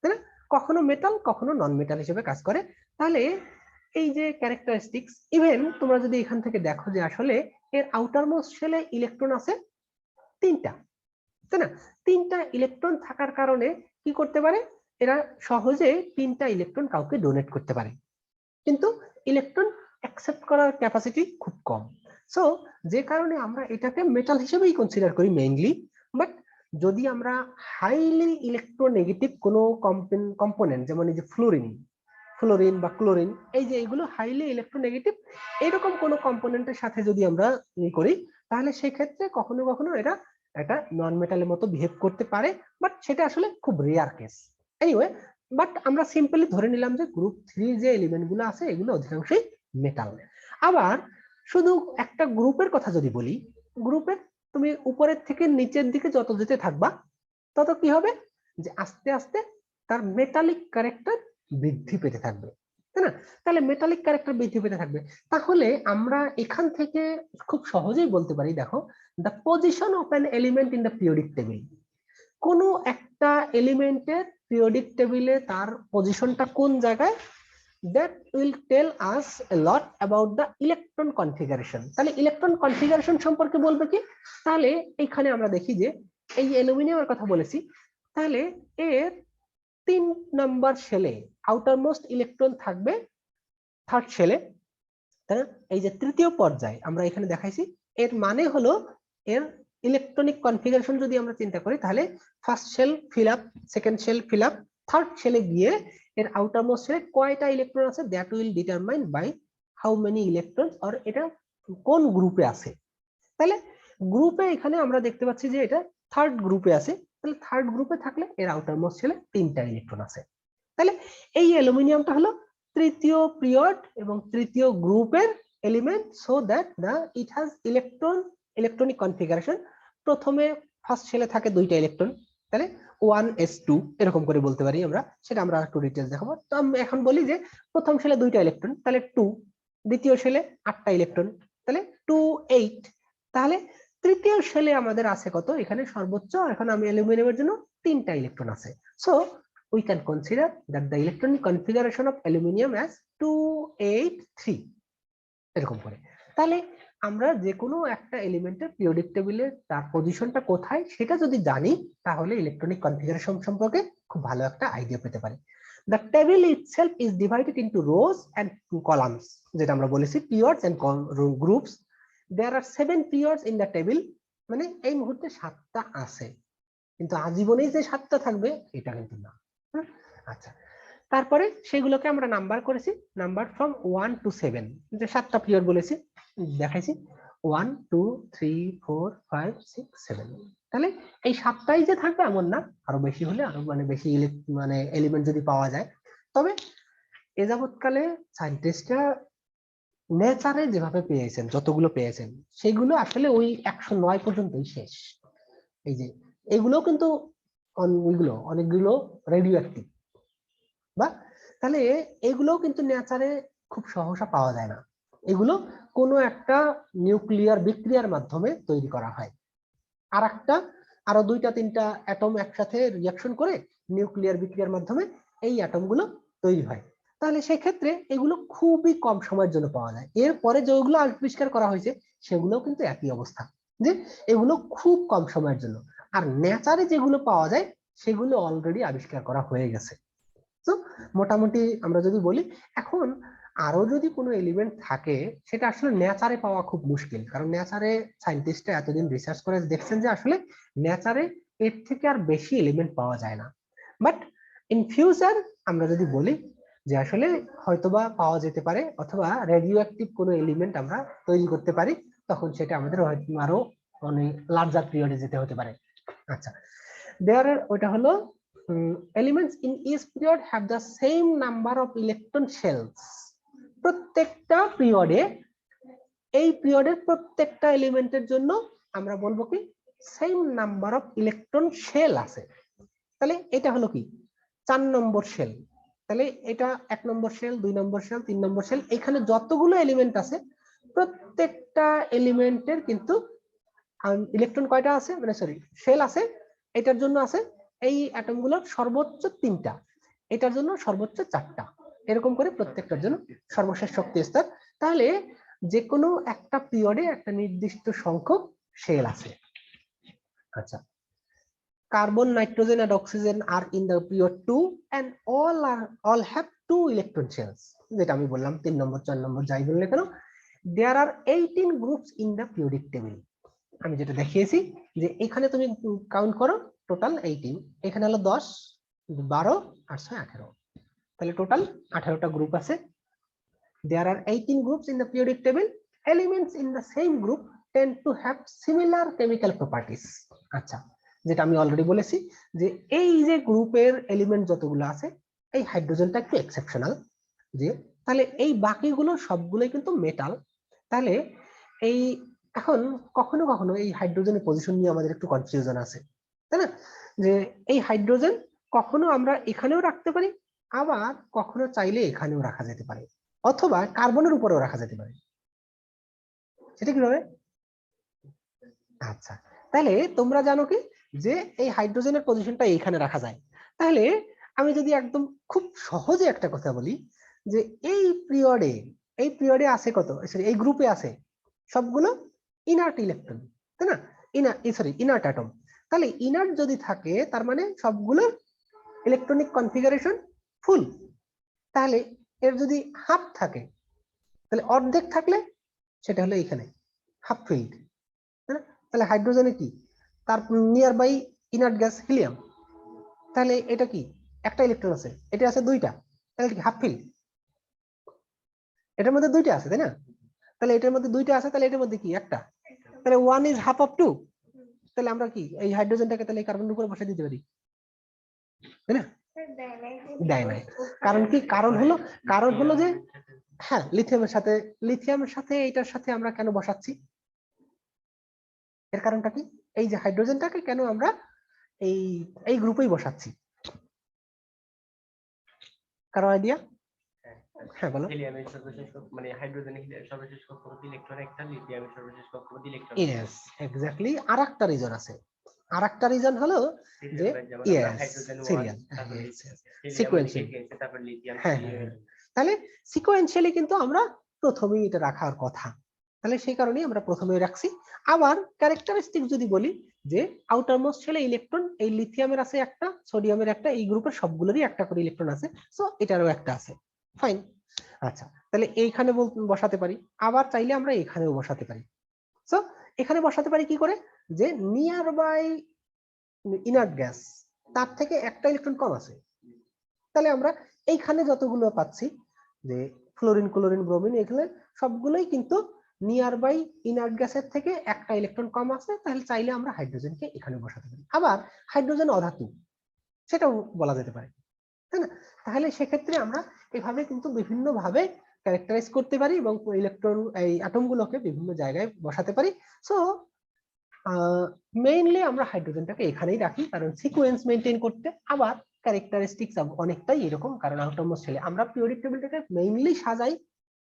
তাই না? কখনো মেটাল কখনো নন মেটাল হিসেবে কাজ করে। তাহলে এই যে ক্যারেক্টারিস্টিক্স, ইভেন তোমরা যদি এখান থেকে দেখো যে আসলে এর আউটার মোস্ট শেলে ইলেকট্রন আছে 3টা, তাই না? 3টা ইলেকট্রন থাকার কারণে কি করতে পারে, এরা সহজে 3টা ইলেকট্রন কাউকে ডোনেট করতে পারে, কিন্তু ইলেকট্রন অ্যাকসেপ্ট করার ক্যাপাসিটি খুব কম। সো যে কারণে আমরা এটাকে মেটাল হিসেবেই কনসিডার করি মেইনলি। বাট যদি আমরা হাইলি ইলেকট্রোনেগেটিভ কোনো কম্পোনেন্ট, যেমন এই যে ফ্লোরিন বা ক্লোরিন, এই যে এগুলো হাইলি ইলেকট্রোনেগেটিভ, এরকম কোনো কম্পোনেন্টের সাথে যদি আমরা করি, তাহলে সেই ক্ষেত্রে কখনো কখনো এটা একটা নন মেটালের মতো বিহেভ করতে পারে, বাট সেটা আসলে খুব রেয়ার কেস। এনিওয়ে, বাট আমরা সিম্পলি ধরে নিলাম যে গ্রুপ 3 যে এলিমেন্ট গুলো আছে এগুলো অধিকাংশই মেটাল। আবার শুধু একটা গ্রুপের কথা যদি বলি, গ্রুপের তুমি উপরের থেকে নিচের দিকে যত যেতে থাকবা তত কি হবে, যে আস্তে আস্তে তার মেটালিক ক্যারেক্টার বৃদ্ধি পেতে থাকবে, তাই না? তাহলে মেটালিক ক্যারেক্টার বৃদ্ধি পেতে থাকবে, তাহলে আমরা এখান থেকে খুব সহজেই বলতে পারি, দেখো the position of an element in the periodic table, কোনো একটা এলিমেন্টের পিরিয়ডিক টেবিলে তার পজিশনটা কোন জায়গায়, that will tell us a lot about the electron configuration। তাহলে ইলেকট্রন কনফিগারেশন সম্পর্কে বলবে কি, তাহলে এখানে আমরা দেখি যে এই অ্যালুমিনিয়ামের কথা বলেছি, তাহলে এর 3 নাম্বার শেলে আউটার মোস্ট ইলেকট্রন থাকবে থার্ড শেলে, তাই না? এই যে তৃতীয় পর্যায় আমরা এখানে দেখাইছি, এর মানে হলো এর ইলেকট্রনিক কনফিগারেশন যদি আমরা চিন্তা করি, তাহলে first shell fill up, second shell fill up, third শেলে গিয়ে এর আউটার মোস্ট শেলে কয়টা ইলেকট্রন আছে, that will determine by how many electrons, আর এটা কোন গ্রুপে আছে। তাহলে গ্রুপে এখানে আমরা দেখতে পাচ্ছি যে এটা থার্ড গ্রুপে আছে, তাহলে থার্ড গ্রুপে থাকলে এর আউটার মোস্ট শেলে 3টা ইলেকট্রন আছে। তাহলে এই অ্যালুমিনিয়ামটা হলো তৃতীয় পিরিয়ড এবং তৃতীয় গ্রুপের element, so that the it has electronic configuration. প্রথমে ফার্স্ট শেলে থাকে 2টা ইলেকট্রন, তাহলে 1s2 এরকম করে বলতে পারি আমরা, সেটা আমরা একটু ডিটেইলস দেখাবো। তো আমি এখন বলি যে প্রথম শেলে 2টা ইলেকট্রন, তাহলে 2, দ্বিতীয় শেলে 8টা ইলেকট্রন, তাহলে 2 8, তাহলে তৃতীয় শেলে আমাদের আছে কত, এখানে সর্বোচ্চ এখন আমি অ্যালুমিনিয়ামের জন্য 3টা ইলেকট্রন আছে। So we can consider that the electronic configuration of aluminium as 283 এরকম করে। তাহলে আমরা যে কোনো একটা এলিমেন্টের পিরিয়ডিক টেবিলে তার পজিশনটা কোথায় সেটা যদি জানি, তাহলে ইলেকট্রনিক কনফিগারেশন সম্পর্কে খুব ভালো একটা আইডিয়া পেতে পারি। The table itself is divided into rows and columns, যেটা আমরা বলেছি periods and groups. There are 7 periods in the table, মানে এই মুহূর্তে 7টা আছে, কিন্তু আজীবনেই যে 7টা থাকবে এটা কিন্তু না। আচ্ছা, তারপরে সেগুলোকে আমরা নাম্বার করেছি, নাম্বার ফ্রম 1 to 7, যে 7টা পিরিয়ড বলেছি দেখাইছি, 1 2 3 4 5 6 7। তাহলে এই 7টাই যে থাকবে এমন না, আরো বেশি হলে আরো মানে বেশি মানে এলিমেন্ট যদি পাওয়া যায়। তবে এ যাবৎকালে সায়েন্টিস্টরা নেচারে যেভাবে পেয়েছেন, যতগুলো পেয়েছেন সেগুলো আসলে ওই 109 পর্যন্তই শেষ। এই যে এগুলো কিন্তু অনেকগুলো রেডিও অ্যাক্টিভ, বা তাহলে এগুলো কিন্তু নেচারে খুব সহসা পাওয়া যায় না, এগুলো কোনো একটা নিউক্লিয়ার বিক্রিয়ার মাধ্যমে তৈরি করা হয়, আর একটা আরো 2টা 3টা অ্যাটম একসাথে রিঅ্যাকশন করে নিউক্লিয়ার বিক্রিয়ার মাধ্যমে এই অ্যাটমগুলো তৈরি হয়। তাহলে সেই ক্ষেত্রে এগুলো খুবই কম সময়ের জন্য পাওয়া যায়। এরপরে যেগুলো আবিষ্কার করা হয়েছে সেগুলো কিন্তু একই অবস্থা, যে এগুলো খুব কম সময়ের জন্য, আর নেচারে যেগুলো পাওয়া যায় সেগুলো অলরেডি আবিষ্কার করা হয়ে গেছে। তো মোটামুটি আমরা যদি বলি, এখন আরো যদি কোনো এলিমেন্ট থাকে সেটা আসলে নেচারে পাওয়া খুব মুশকিল, কারণ নেচারে সায়েন্টিস্টরা এতদিন রিসার্চ করে দেখছেন যে আসলে নেচারে এর থেকে আর বেশি এলিমেন্ট পাওয়া যায় না। বাট ইন ফিউচার আমরা যদি বলি যে আসলে হয়তোবা পাওয়া যেতে পারে অথবা রেডিও অ্যাক্টিভ কোনো এলিমেন্ট আমরা তৈরি করতে পারি, তখন সেটা আমাদের হয়তো আরো অনেক লার্জার পিরিয়ডে যেতে হতে পারে। আচ্ছা, ওটা হলো elements in each period have the same number of electron shells. প্রত্যেকটা পিরিয়ডে, এই পিরিয়ডের প্রত্যেকটা এলিমেন্টের জন্য আমরা বলবো কি same number of electron shell আছে। তাহলে এটা হলো কি 4 নম্বর শেল। তাহলে এটা 1 নম্বর শেল, 2 নম্বর শেল, 3 নম্বর শেল, এখানে যতগুলো এলিমেন্ট আছে প্রত্যেকটা এলিমেন্টের কিন্তু ইলেকট্রন কয়টা আছে, মানে সরি শেল আছে। এটার জন্য আছে এই অ্যাটমগুলোর সর্বোচ্চ 3টা, এটার জন্য সর্বোচ্চ 4টা, এরকম করে প্রত্যেকটার জন্য সর্বশেষ শক্তি স্তর। তাহলে যে কোনো একটা পিরিয়ডে একটা নির্দিষ্ট সংখ্যক শেল আছে। আচ্ছা, carbon, nitrogen and oxygen are in the period 2 and all have 2 electron shells, যেটা আমি বললাম 3 নম্বর 4 নম্বর যাই বললে কেন। there are 18 groups in the periodic table, আমি যেটা দেখিয়েছি যে এখানে তুমি কাউন্ট করো টোটাল 18, এখানে হলো 10, 12 আর 6 18, তাহলে টোটাল 18টা গ্রুপ আছে। there are 18 groups in the periodic table. Elements in the same group tend to have similar chemical properties. আচ্ছা, যেটা আমি অলরেডি বলেছি যে এই যে গ্রুপের এলিমেন্ট যতগুলো আছে, এই হাইড্রোজেনটা একটু এক্সেপশনাল, যে তাহলে এই বাকিগুলো সবগুলোই কিন্তু মেটাল। তাহলে এই এখন কখনো কখনো এই হাইড্রোজেনের পজিশন নিয়ে আমাদের একটু কনফিউশন আছে, তাই না? যে এই হাইড্রোজেন কখনো আমরা এখানেও রাখতে পারি, আবার কখনো চাইলে এখানেও রাখা যেতে পারে, অথবা কার্বনের উপরেও রাখা যেতে পারে। সেটা কিভাবে? আচ্ছা, তাহলে তোমরা জানো কি যে এই হাইড্রোজেনের পজিশনটা এইখানে রাখা যায়। তাহলে আমি যদি একদম খুব সহজে একটা কথা বলি যে এই পিরিয়ডে আছে কত, সরি এই গ্রুপে আছে সবগুলো ইনার্ট ইলেকট্রন, তাই না? Inert atom. তাহলে ইনার্ট যদি থাকে তার মানে সবগুলো ইলেকট্রনিক কনফিগারেশন ফুল। তাহলে এর যদি হাফ থাকে, তাহলে অর্ধেক থাকলে সেটা হলো এখানে হাফ ফিল্ড। তাহলে হাইড্রোজেনে কি তার near by inert gas helium, তাহলে এটা কি একটা ইলেকট্রন আছে, এটা আছে 2টা, তাহলে কি হাফ ফিল্ড। এটার মধ্যে 2টা আছে, তাই না? তাহলে এটার মধ্যে 2টা আছে, তাহলে এটার মধ্যে কি একটা, তাহলে 1 is half of 2। তাহলে আমরা কি এই হাইড্রোজেনটাকে তাহলে কার্বনের উপরে বসিয়ে দিতে পারি, তাই না? দেয় নাই। কারণ কি? কারণ হলো যে হ্যাঁ লিথিয়ামের সাথে এইটার সাথে আমরা কেন বসাচ্ছি, এর কারণটা কি? এই যে হাইড্রোজেনটাকে কেন আমরা এই গ্রুপেই বসাচ্ছি, কারো আইডিয়া? হ্যাঁ বলো। হিলিয়ামের সর্বশেষ মানে হাইড্রোজেনের সর্বশেষ কক্ষপথ ইলেকট্রন একটা, লিথিয়ামের সর্বশেষ কক্ষপথ ইলেকট্রন। Yes, exactly. আরেকটা রিজন আছে, আরেকটা রিজন হলো যে সিরিয়াল সিকোয়েন্সিয়াল। তারপর লিথিয়াম। হ্যাঁ, তাহলে সিকোয়েন্সিয়ালি কিন্তু আমরা প্রথমেই এটা রাখার কথা, তাহলে সেই কারণেই আমরা প্রথমেই রাখছি। আবার ক্যারেক্টারিস্টিক যদি বলি যে আউটার মোস্ট শেলে ইলেকট্রন, এই লিথিয়ামের আছে একটা, সোডিয়ামের একটা, এই গ্রুপের সবগুলোরই একটা করে ইলেকট্রন আছে, সো এটারও একটা আছে, ফাইন। আচ্ছা, তাহলে এইখানে বসাতে পারি, আবার চাইলে আমরা এখানেও বসাতে পারি। সো এখানে বসাতে পারি কি করে, যে নিয়ার বাই ইনার্ট গ্যাস তার থেকে একটা ইলেকট্রন কম আছে, তাহলে আমরা এইখানে যতগুলো পাচ্ছি যে ফ্লোরিন, ক্লোরিন, ব্রোমিন, এগুলো সবগুলোই কিন্তু নিয়ার বাই ইনার্ট গ্যাসের থেকে একটা ইলেকট্রন কম আছে, তাহলে চাইলে আমরা হাইড্রোজেনকে এখানে বসাতে পারি। আবার হাইড্রোজেন অধাতু, সেটাও বলা যেতে পারে, তাই না? তাহলে সেক্ষেত্রে আমরা এভাবে কিন্তু বিভিন্ন ভাবে ক্যারেক্টারাইজ করতে পারি এবং ইলেকট্রন এই অ্যাটমগুলোকে বিভিন্ন জায়গায় বসাতে পারি। সো মেইনলি আমরা হাইড্রোজেনটাকে এখানেই রাখি, কারণ সিকোয়েন্স মেইনটেইন করতে। আবার ক্যারেক্টারিস্টিক্স অনেকটাই এরকম, কারণ আউটারমোস্ট শেলে আমরা পিরিয়ডিক টেবিলটাকে মেইনলি সাজাই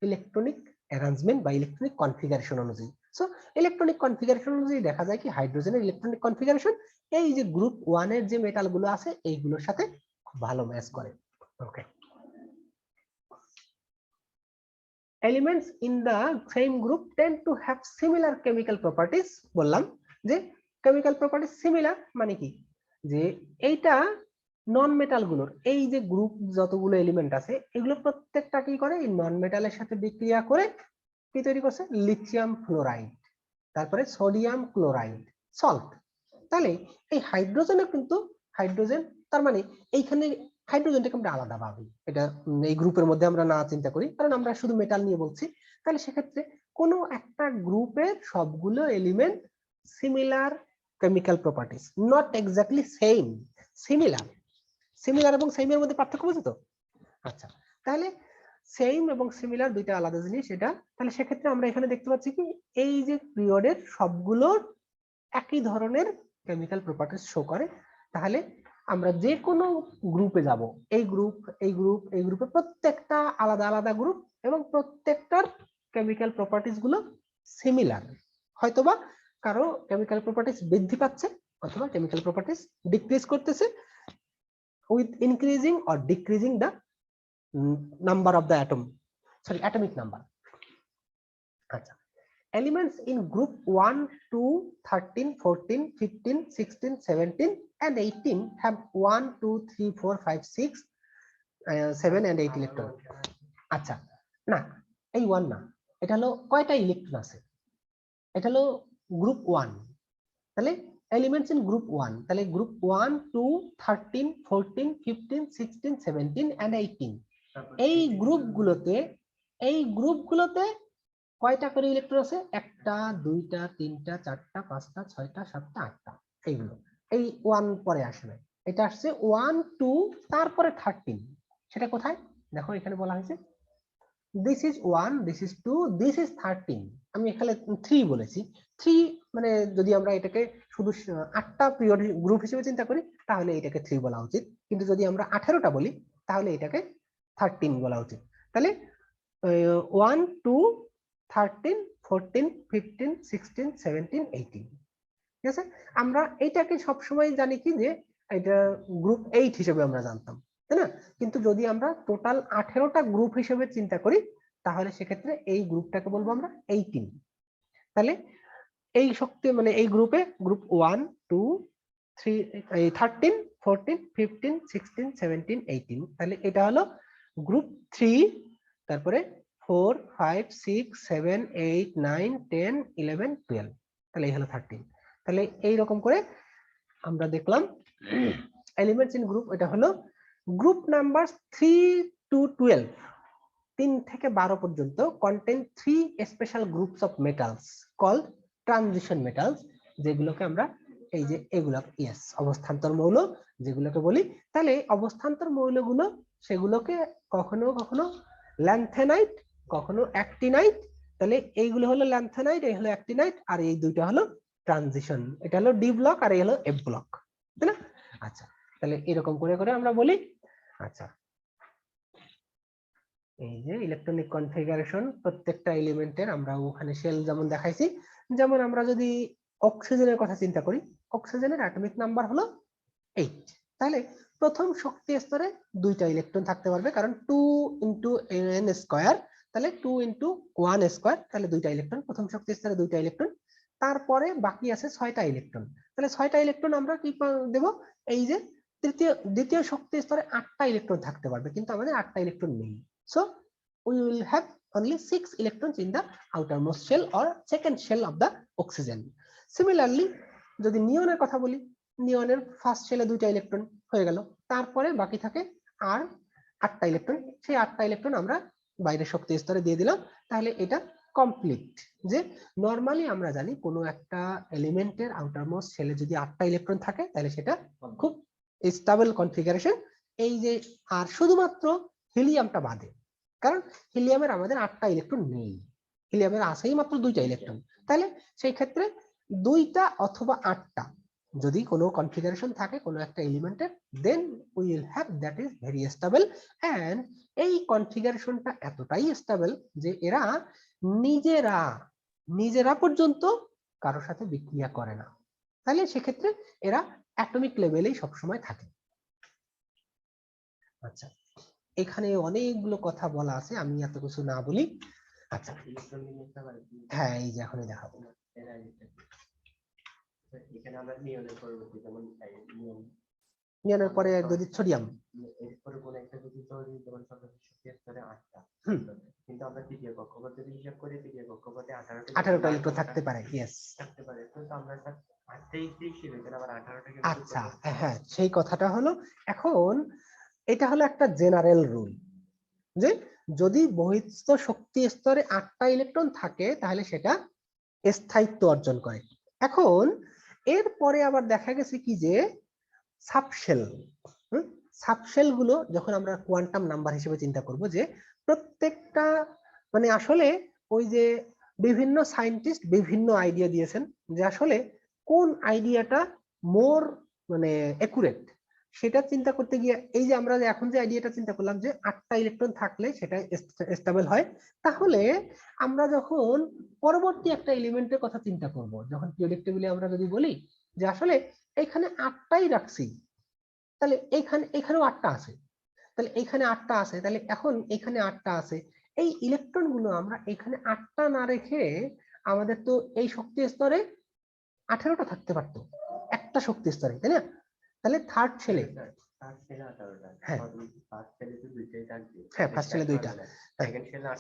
ইলেকট্রনিক অ্যারেঞ্জমেন্ট বা ইলেকট্রনিক কনফিগারেশন অনুযায়ী। সো ইলেকট্রনিক কনফিগারেশন অনুযায়ী দেখা যায় কি হাইড্রোজেনের ইলেকট্রনিক কনফিগারেশন এই যে গ্রুপ 1 এর যে মেটালগুলো আছে এইগুলোর সাথে খুব ভালো ম্যাচ করে। ওকে, elements in the same group tend to have similar chemical properties। বললাম যে কেমিক্যাল প্রপার্টিজ সিমিলার মানে কি, যে এইটা নন মেটাল গুলোর এই যে গ্রুপ যতগুলো এলিমেন্ট আছে এগুলো প্রত্যেকটা কি করে, এই নন মেটালের সাথে বিক্রিয়া করে কি তৈরি করছে, লিথিয়াম ফ্লোরাইড, তারপরে সোডিয়াম ক্লোরাইড, সল্ট। তাহলে এই হাইড্রোজেনে কিন্তু হাইড্রোজেন, তার মানে এইখানে হাইড্রোজেনটাকে আমরা আলাদা ভাবি, এটা এই গ্রুপের মধ্যে আমরা না চিন্তা করি, কারণ আমরা শুধু মেটাল নিয়ে বলছি। তাহলে সেক্ষেত্রে কোনো একটা গ্রুপের সবগুলো element similar chemical properties, not exactly same, similar. Similar এবং সেম এর মধ্যে পার্থক্য বুঝো তো? আচ্ছা, তাহলে সেম এবং সিমিলার দুইটা আলাদা জিনিস এটা। তাহলে সেক্ষেত্রে আমরা এখানে দেখতে পাচ্ছি কি এই যে পিরিয়ডের সবগুলোর একই ধরনের কেমিক্যাল প্রপার্টিজ শো করে। তাহলে আমরা যে কোনো গ্রুপে যাব, এই গ্রুপ এই গ্রুপ এই গ্রুপে প্রত্যেকটা আলাদা আলাদা গ্রুপ এবং প্রত্যেকটার কেমিক্যাল প্রপার্টিজ গুলো সিমিলার। হয়তোবা কারো কেমিক্যাল প্রপার্টিজ বৃদ্ধি পাচ্ছে অথবা কেমিক্যাল প্রপার্টিজ ডিক্রিজ করতেছে with increasing or decreasing the number of the atomic number. আচ্ছা, elements in group 1, 2, 13, 14, 15, 16, 17 and 18 have 1, 2, 3, 4, 5, 6, 7 and 8 electron. আচ্ছা, না এই 1 না, এটা হলো কয়টা ইলেকট্রন আছে, এটা হলো গ্রুপ 1। তাহলে elements in group 1, তাহলে গ্রুপ 1, 2, 13, 14, 15, 16, 17 and 18 এই গ্রুপগুলোতে কয়টা করে ইলেকট্রন আছে? একটা, দুইটা, তিনটা, চারটা, পাঁচটা, ছয়টা, সাতটা, আটটা। এইগুলো এই 1 পরে আসে না, এটা আসছে 1, 2 তারপরে 13। সেটা কোথায় দেখো, এখানে বলা হয়েছে this is 1, this is 2, this is 13। আমি এখানে 3 বলেছি। 3 মানে যদি আমরা এটাকে শুধু 8টা পিরিয়ড গ্রুপ হিসেবে চিন্তা করি তাহলে এটাকে 3 বলা উচিত, কিন্তু যদি আমরা 18টা বলি তাহলে এটাকে 13 বলা উচিত। তাহলে 1, 2, 13, 14, 15, 16, 17, 18। ঠিক আছে, আমরা এইটাকে সবসময় জানি কি যে এটা গ্রুপ 8 হিসেবে আমরা জানতাম, তাই না? কিন্তু যদি আমরা টোটাল 18টা গ্রুপ হিসেবে চিন্তা করি তাহলে সেক্ষেত্রে এই গ্রুপটাকে বলবো আমরা 18। তাহলে এই শক্তি মানে এই গ্রুপে গ্রুপ 1, 2, 3, 13, 14, 15, 16, 17, 18। তাহলে এটা হলো গ্রুপ 3, তারপরে 4, 5, 6, 7, 8, 9, 10, 11, 12। তাহলে এই হলো 13। তাহলে এই রকম করে আমরা দেখলাম এলিমেন্টস ইন গ্রুপ, এটা হলো গ্রুপ নাম্বার 3 to 12, 3 থেকে 12 পর্যন্ত contain 3 special groups of metals called transition metals, যেগুলোকে আমরা এই যে এগুলো ইয়েস অবস্থান্তর মৌল যেগুলোকে বলি। তাহলে অবস্থান্তর মৌলগুলো সেগুলোকে কখনো কখনো ল্যান্থেনাইট, কখনো অ্যাক্টিনাইট। তাহলে এইগুলো হলো ল্যান্থেনাইট, এই হলো অ্যাক্টিনাইট, আর এই দুইটা হলো ট্রানজিশন, এটা হলো ডি ব্লক আর এই হলো এফ ব্লক, তাই না? আচ্ছা, তাহলে এরকম করে করে আমরা বলি। আচ্ছা, এই যে ইলেকট্রনিক কনফিগারেশন প্রত্যেকটা এলিমেন্টের আমরা ওখানে শেল যেমন দেখাইছি, যেমন আমরা যদি অক্সিজেনের কথা চিন্তা করি, অক্সিজেনের অ্যাটমিক নাম্বার হলো 8। তাহলে প্রথম শক্তি স্তরে 2টা ইলেকট্রন থাকতে পারবে, কারণ 2 × n স্কয়ার, তাহলে 2 × 1 স্কয়ার, তাহলে 2টা ইলেকট্রন প্রথম শক্তি স্তরে, 2টা ইলেকট্রন। তারপরে বাকি আছে 6টা ইলেকট্রন, তাহলে 6টা ইলেকট্রন আমরা কি দেব, এই যে দ্বিতীয় শক্তি স্তরে 8টা ইলেকট্রন থাকতে পারবে, কিন্তু আমাদের 8টা ইলেকট্রন নেই। So we will have only 6 electrons in the outermost shell or second shell of the oxygen. Similarly, যদি নিয়নের কথা বলি, নিয়নের ফার্স্ট শেলে 2টা ইলেকট্রন হয়ে গেল, তারপরে বাকি থাকে আর 8টা ইলেকট্রন। সেই 8টা ইলেকট্রন আমরা বাইরের শক্তি স্তরে দিয়ে দিলাম, তাহলে এটা কমপ্লিট। যে নরমালি আমরা জানি কোনো একটা এলিমেন্টের আউটারমোস্ট শেলে যদি 8টা ইলেকট্রন থাকে তাহলে সেটা খুব স্টেবল কনফিগারেশন। এই যে আর শুধুমাত্র হিলিয়ামটা বাদে, কারণ হিলিয়ামের আমাদের 8টা ইলেকট্রন নেই, হিলিয়ামের আছেই মাত্র 2টা ইলেকট্রন। তাহলে সেই ক্ষেত্রে 2টা অথবা 8টা যদি কোনো কনফিগারেশন থাকে কোনো একটা এলিমেন্টের, then we will have that is very stable. And এই কনফিগারেশনটা এতটাই স্টেবল যে এরা নিজেরা পর্যন্ত কারোর সাথে বিক্রিয়া করে না। তাহলে সেক্ষেত্রে এরা অ্যাটমিক লেভেলেই সবসময় থাকে। আচ্ছা, এখানে অনেকগুলো কথা বলা আছে, আমি এত কিছু না বলি। আচ্ছা, হ্যাঁ এই যে এখনই দেখাবো। এখানে আমরা নিয়নের পরবর্তী যেমন নিয়নের পরে যদি সোডিয়াম, এরপরে কোন একটা যদি তৈরি যেমন সর্বোচ্চ শক্তি স্তরে 8টা, কিন্তু আমরা তৃতীয় কক্ষপথে যদি হিসাব করি তৃতীয় কক্ষপথে 18টা ইলেকট্রন থাকতে পারে। ইয়েস, থাকতে পারে, কিন্তু আমরা 28 হিসেবে আবার 18টাকে। আচ্ছা হ্যাঁ, সেই কথাটা হলো এখন এটা হলো একটা জেনারেল রুল, যে যদি বহিস্থ শক্তি স্তরে 8টা ইলেকট্রন থাকে তাহলে সেটা স্থায়িত্ব অর্জন করে। এখন এরপরে আবার দেখা গেছে কি যে সাবশেল, সাবশেল গুলো যখন আমরা কোয়ান্টাম নাম্বার হিসেবে চিন্তা করব, যে প্রত্যেকটা মানে আসলে ওই যে বিভিন্ন সায়েন্টিস্ট বিভিন্ন আইডিয়া দিয়েছেন যে আসলে কোন আইডিয়াটা মোর মানে একুরেট, সেটা চিন্তা করতে গিয়ে এই যে আমরা এখন যে আইডিয়াটা চিন্তা করলাম যে 8টা ইলেকট্রন থাকলে সেটা স্টেবল হয়, তাহলে আমরা যখন পরবর্তী একটা এলিমেন্টের কথা চিন্তা করব, যখন পিরিয়ডিক টেবিলে আমরা যদি বলি যে আসলে এখানে 8টাই রাখছি, তাহলে এখানেও 8টা আছে, তাহলে এখানে 8টা আছে, তাহলে এখন এখানে 8টা আছে, এই ইলেকট্রন গুলো আমরা এখানে 8টা না রেখে আমাদের তো এই শক্তি স্তরে 18টা থাকতে পারতো একটা শক্তি স্তরে, তাই না? তাহলে থার্ড ছেলে, হ্যাঁ হ্যাঁ ফার্স্ট ছেলে 2টা,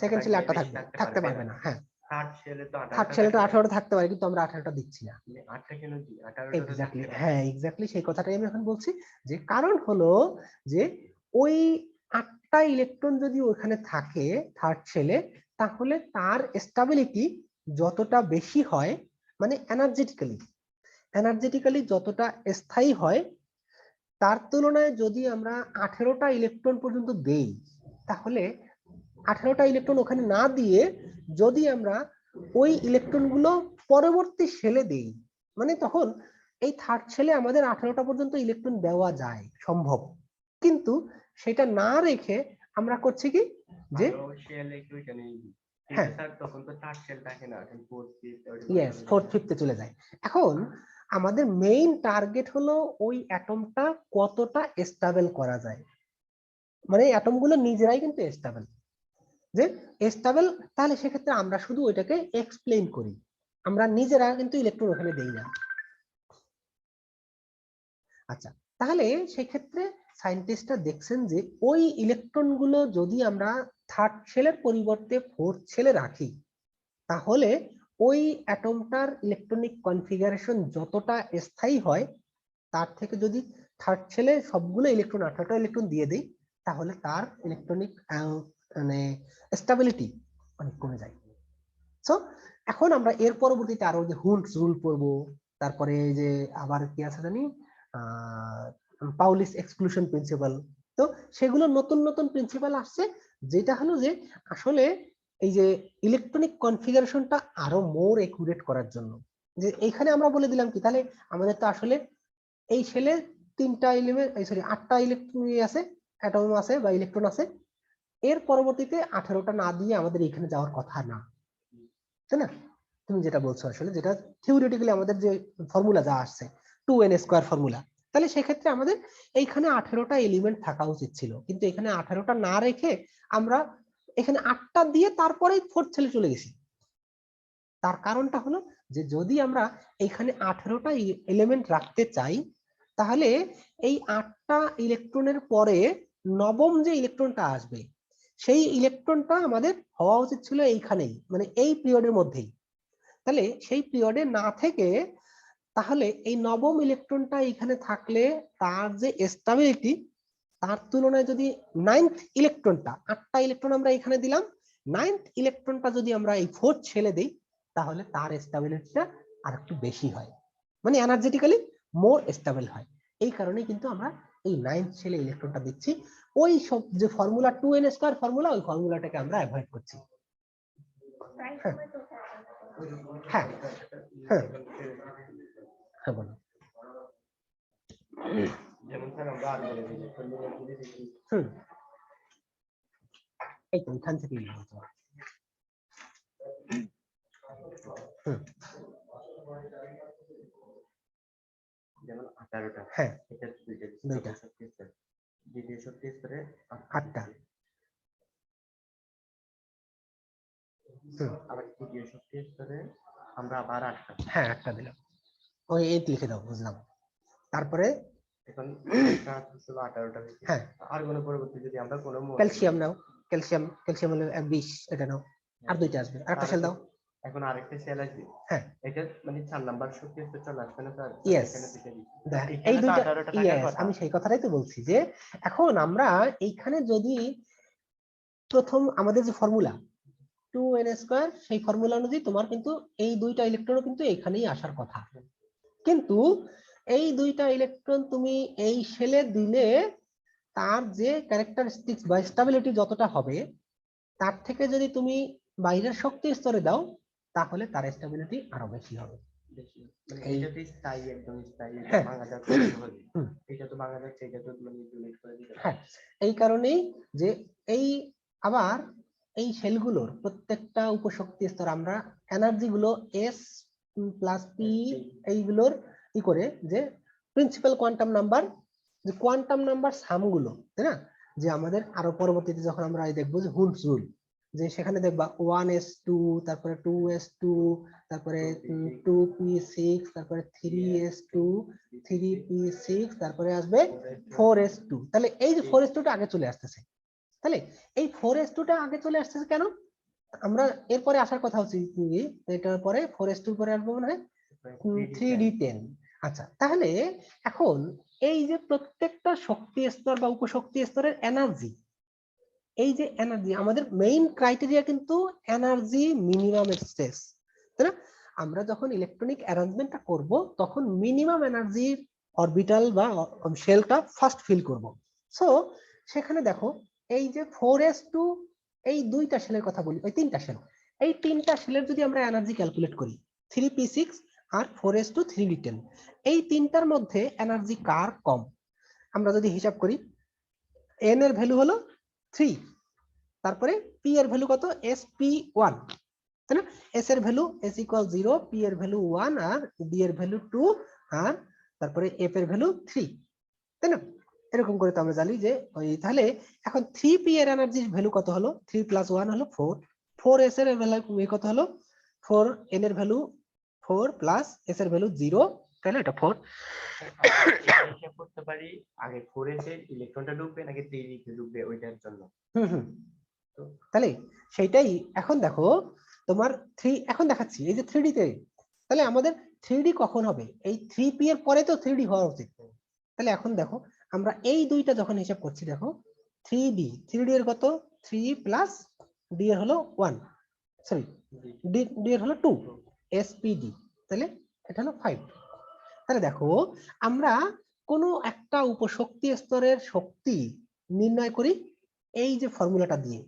সেকেন্ড ছেলে 8টা থাকতে পারবে না, হ্যাঁ থার্ড ছেলে তো 18টা থাকতে পারে, কিন্তু আমরা 18টা দিচ্ছি না। এক্স্যাক্টলি, হ্যাঁ এক্স্যাক্টলি সেই কথাটাই আমি এখন বলছি, যে কারণ হলো যে ওই 8টা ইলেকট্রন যদি ওখানে থাকে থার্ড ছেলে, তাহলে তার স্টেবিলিটি যতটা বেশি হয়, মানে এনার্জেটিক্যালি যতটা স্থায়ী হয়, তার তুলনায় যদি আমরা 18টা ইলেকট্রন পর্যন্ত দেই, তাহলে 18টা ইলেকট্রন ওখানে না দিয়ে যদি আমরা ওই ইলেকট্রন গুলো পরবর্তী শেলে দেই, মানে তখন এই থার্ড শেলে আমাদের 18টা পর্যন্ত ইলেকট্রন দেওয়া যায় সম্ভব, কিন্তু সেটা না রেখে আমরা করছি কি যে ইয়েস ফোর্থ ফিফথে চলে যায়। এখন আমাদের মেইন টার্গেট হলো ওই অ্যাটমটা কতটা স্টেবল করা যায়, মানে অ্যাটমগুলো নিজেরাই কিন্তু স্টেবল, যে স্টেবল, তাহলে সেক্ষেত্রে আমরা শুধু ওইটাকে এক্সপ্লেইন করি, আমরা নিজেরা কিন্তু ইলেকট্রন ওখানে দেই না। আচ্ছা, তাহলে সেক্ষেত্রে সায়েন্টিস্টরা দেখছেন যে ওই ইলেকট্রন গুলো যদি আমরা থার্ড শেলের পরিবর্তে ফোর্থ শেলে রাখি, তাহলে ওই অ্যাটমটার ইলেকট্রনিক কনফিগারেশন যতটা স্থায়ী হয়, তার থেকে যদি থার্ড শেলে সবগুলো ইলেকট্রন 18টা ইলেকট্রন দিয়ে দেই, তাহলে তার ইলেকট্রনিক মানে স্টেবিলিটি অনেক কমে যায়। সো এখন আমরা এর পরবর্তীতে আরো যে হুন্ডস রুল পড়বো, তারপরে যে আবার কি আছে জানি পাউলিস এক্সক্লুশন প্রিন্সিপাল, তো সেগুলো নতুন নতুন প্রিন্সিপাল আসছে, যেটা হলো যে আসলে এই যে ইলেকট্রনিক কনফিগারেশনটা আরো মোর একুরেট করার জন্য, যে এখানে আমরা বলে দিলাম কি, তাহলে আমাদের তো আসলে এই শেলে 3টা এলিমেন্ট, সরি 8টা ইলেকট্রন আছে, অ্যাটম আছে বা ইলেকট্রন আছে, এর পরবর্তীতে 18টা না দিয়ে আমাদের এখানে যাওয়ার কথা না, তাই না? তুমি যেটা বলছো আসলে, যেটা থিওরিটিক্যালি আমাদের যে ফর্মুলা যা আসছে 2n² ফর্মুলা, তাহলে সেক্ষেত্রে আমাদের এইখানে 18টা এলিমেন্ট থাকা উচিত ছিল, কিন্তু এখানে 18টা না রেখে আমরা এখানে 8টা দিয়ে তারপরে ফোর্থ ছেলে চলে গেছি। তার কারণটা হলো যে যদি আমরা এখানে 18টা এলিমেন্ট রাখতে চাই, তাহলে এই 8টা ইলেকট্রনের পরে নবম যে ইলেকট্রনটা আসবে, সেই ইলেকট্রনটা আমাদের হওয়া উচিত ছিল এইখানেই, মানে এই পিরিয়ডের মধ্যেই। তাহলে সেই পিরিয়ডে না থেকে, তাহলে এই নবম ইলেকট্রনটা এখানে থাকলে তার যে স্টেবিলিটি, তার তুলনায় যদি 9th ইলেকট্রনটা, 8টা ইলেকট্রন আমরা এখানে দিলাম, 9th ইলেকট্রনটা যদি আমরা এই ফোর্থ ছেলে দিই, তাহলে তার স্টেবিলিটিটা আর একটু বেশি হয়, মানে এনার্জেটিক্যালি মোর স্টেবল হয়। এই কারণে কিন্তু আমরা এই 9th ছেলে ইলেকট্রনটা দিচ্ছি, ওই সব যে ফর্মুলা 2n² ফর্মুলা, ওই ফর্মুলাটাকে আমরা অ্যাভয়েড করছি। হ্যাঁ হ্যাঁ হ্যাঁ হ্যাঁ বলো। যেমন স্যার আমরা আর বলে দিই এই তো এখান থেকে যেমন 18টা, হ্যাঁ এটা দুইটা শক্তি স্তর, দ্বিতীয় শক্তি স্তরে 8টা, আবার তৃতীয় শক্তি স্তরে আমরা আবার 8টা, হ্যাঁ 8টা দিলাম, ওই 8 লিখে দাও, বুঝলাম। তারপরে এখন এটা ছিল 18টা, হ্যাঁ আর কোনো পরবর্তী যদি আমরা কোনো ক্যালসিয়াম নাও, ক্যালসিয়াম হলো 20, এটা নাও, আর দুইটা আসবে, আরেকটা সেল দাও। এখন আরেকটা সেল আসবে। হ্যাঁ। এটা মানে 4 নাম্বার শক্তি স্তর চলে আসবে না স্যার? Yes. এখানে দুইটা দিচ্ছি। এই এখানে তো দুইটা 18টা থাকার ইয়েস, কথা। আমি সেই কথাটাই তো বলছি যে এখন আমরা এইখানে যদি প্রথম আমাদের যে ফর্মুলা 2n² সেই ফর্মুলা অনুযায়ী তোমার কিন্তু এই দুইটা ইলেকট্রনও কিন্তু এখানেই আসার কথা, কিন্তু এই দুইটা ইলেকট্রন তুমি এই শেলে দিলে তার যে ক্যারেক্টারিস্টিক্স বা স্টেবিলিটি যতটা হবে তার থেকে যদি তুমি বাইরের শক্তি স্তরে দাও তাহলে তার স্টেবিলিটি আরো বেশি হবে। বেশি। মানে এই- এটা তো স্থায়ী, একদম স্থায়ী, এটা হ্যাঁ। ভাঙা যাচ্ছে না সহজে। হুম। এটা তো ভাঙা যাচ্ছে, এটা তো মানে ডিলিট করে দিতে হ্যাঁ, এই কারণেই যে এই আবার এই সেলগুলোর প্রত্যেকটা উপশক্তি স্তর আমরা এনার্জি গুলো S প্লাস P এইগুলোর ই করে যে প্রিন্সিপাল কোয়ান্টাম নাম্বার, যে কোয়ান্টাম নাম্বার সাম গুলো, তাই না, যে আমাদের আরো পরবর্তীতে যখন আমরা দেখবো যে হুলস রুল, যে সেখানে দেখবা 1s2, তারপরে 2s2, তারপরে 2p6, তারপরে 3s2, 3p6, তারপরে আসবে 4s2। তাহলে এই যে 4s2 টা আগে চলে আসতেছে, তাহলে এই 4s2 টা আগে চলে আসতেছে কেন? আমরা এরপরে আসার কথা হচ্ছে কি, এটার পরে 4s2 পরে আসবে মনে হয় 3d10। আচ্ছা, তাহলে এখন এই যে প্রত্যেকটা শক্তি স্তর বা উপশক্তি স্তরের এনার্জি, এই যে এনার্জি আমাদের মেইন ক্রাইটেরিয়া কিন্তু এনার্জি মিনিমাম স্ট্রেস, তাই না? আমরা যখন ইলেকট্রনিক অ্যারেঞ্জমেন্টটা করব তখন মিনিমাম এনার্জির অরবিটাল বা শেলটা ফার্স্ট ফিল করব। সো সেখানে দেখো এই যে 4s2, এই দুইটা শেলের কথা বলি, ওই তিনটা শেল, এই তিনটা শেলের যদি আমরা এনার্জি ক্যালকুলেট করি 3p6 আর 4s2 3d10, এই তিনটার মধ্যে এনার্জি কার কম? আমরা যদি হিসাব করি n এর ভ্যালু হলো 3, তারপরে p এর ভ্যালু কত? sp1, তাই না? s এর ভ্যালু s = 0, p এর ভ্যালু 1, আর d এর ভ্যালু 2, আর তারপরে f এর ভ্যালু 3, তাই না? এরকম করে তো আমরা জানি যে ওই, তাহলে এখন 3p এর এনার্জির ভ্যালু কত হলো? 3 + 1 হলো 4, 4s এর ভ্যালু কত হলো? 4, n এর ভ্যালু 4 প্লাস s এর ভ্যালু 0, তাহলে এটা 4। হিসাব করতে পারি আগে 4s এর ইলেকট্রনটা ঢুকবে নাকি 3d তে ঢুকবে ওইটার জন্য। হুম, তাহলে সেইটাই এখন দেখো তোমার 3 এখন দেখাচ্ছি এই যে 3d তে, তাহলে আমাদের 3d কখন হবে? এই 3p এর পরে তো 3d হওয়া উচিত। তাহলে এখন দেখো আমরা এই দুইটা যখন হিসাব করছি, দেখো 3d এর কত? 3 প্লাস d এর হলো 1, সরি d এর হলো 2, spd, তাহলে এটা হলো 5। তাহলে দেখো আমরা কোনো একটা উপশক্তি স্তরের শক্তি নির্ণয় করি এই যে ফর্মুলাটা দিয়ে,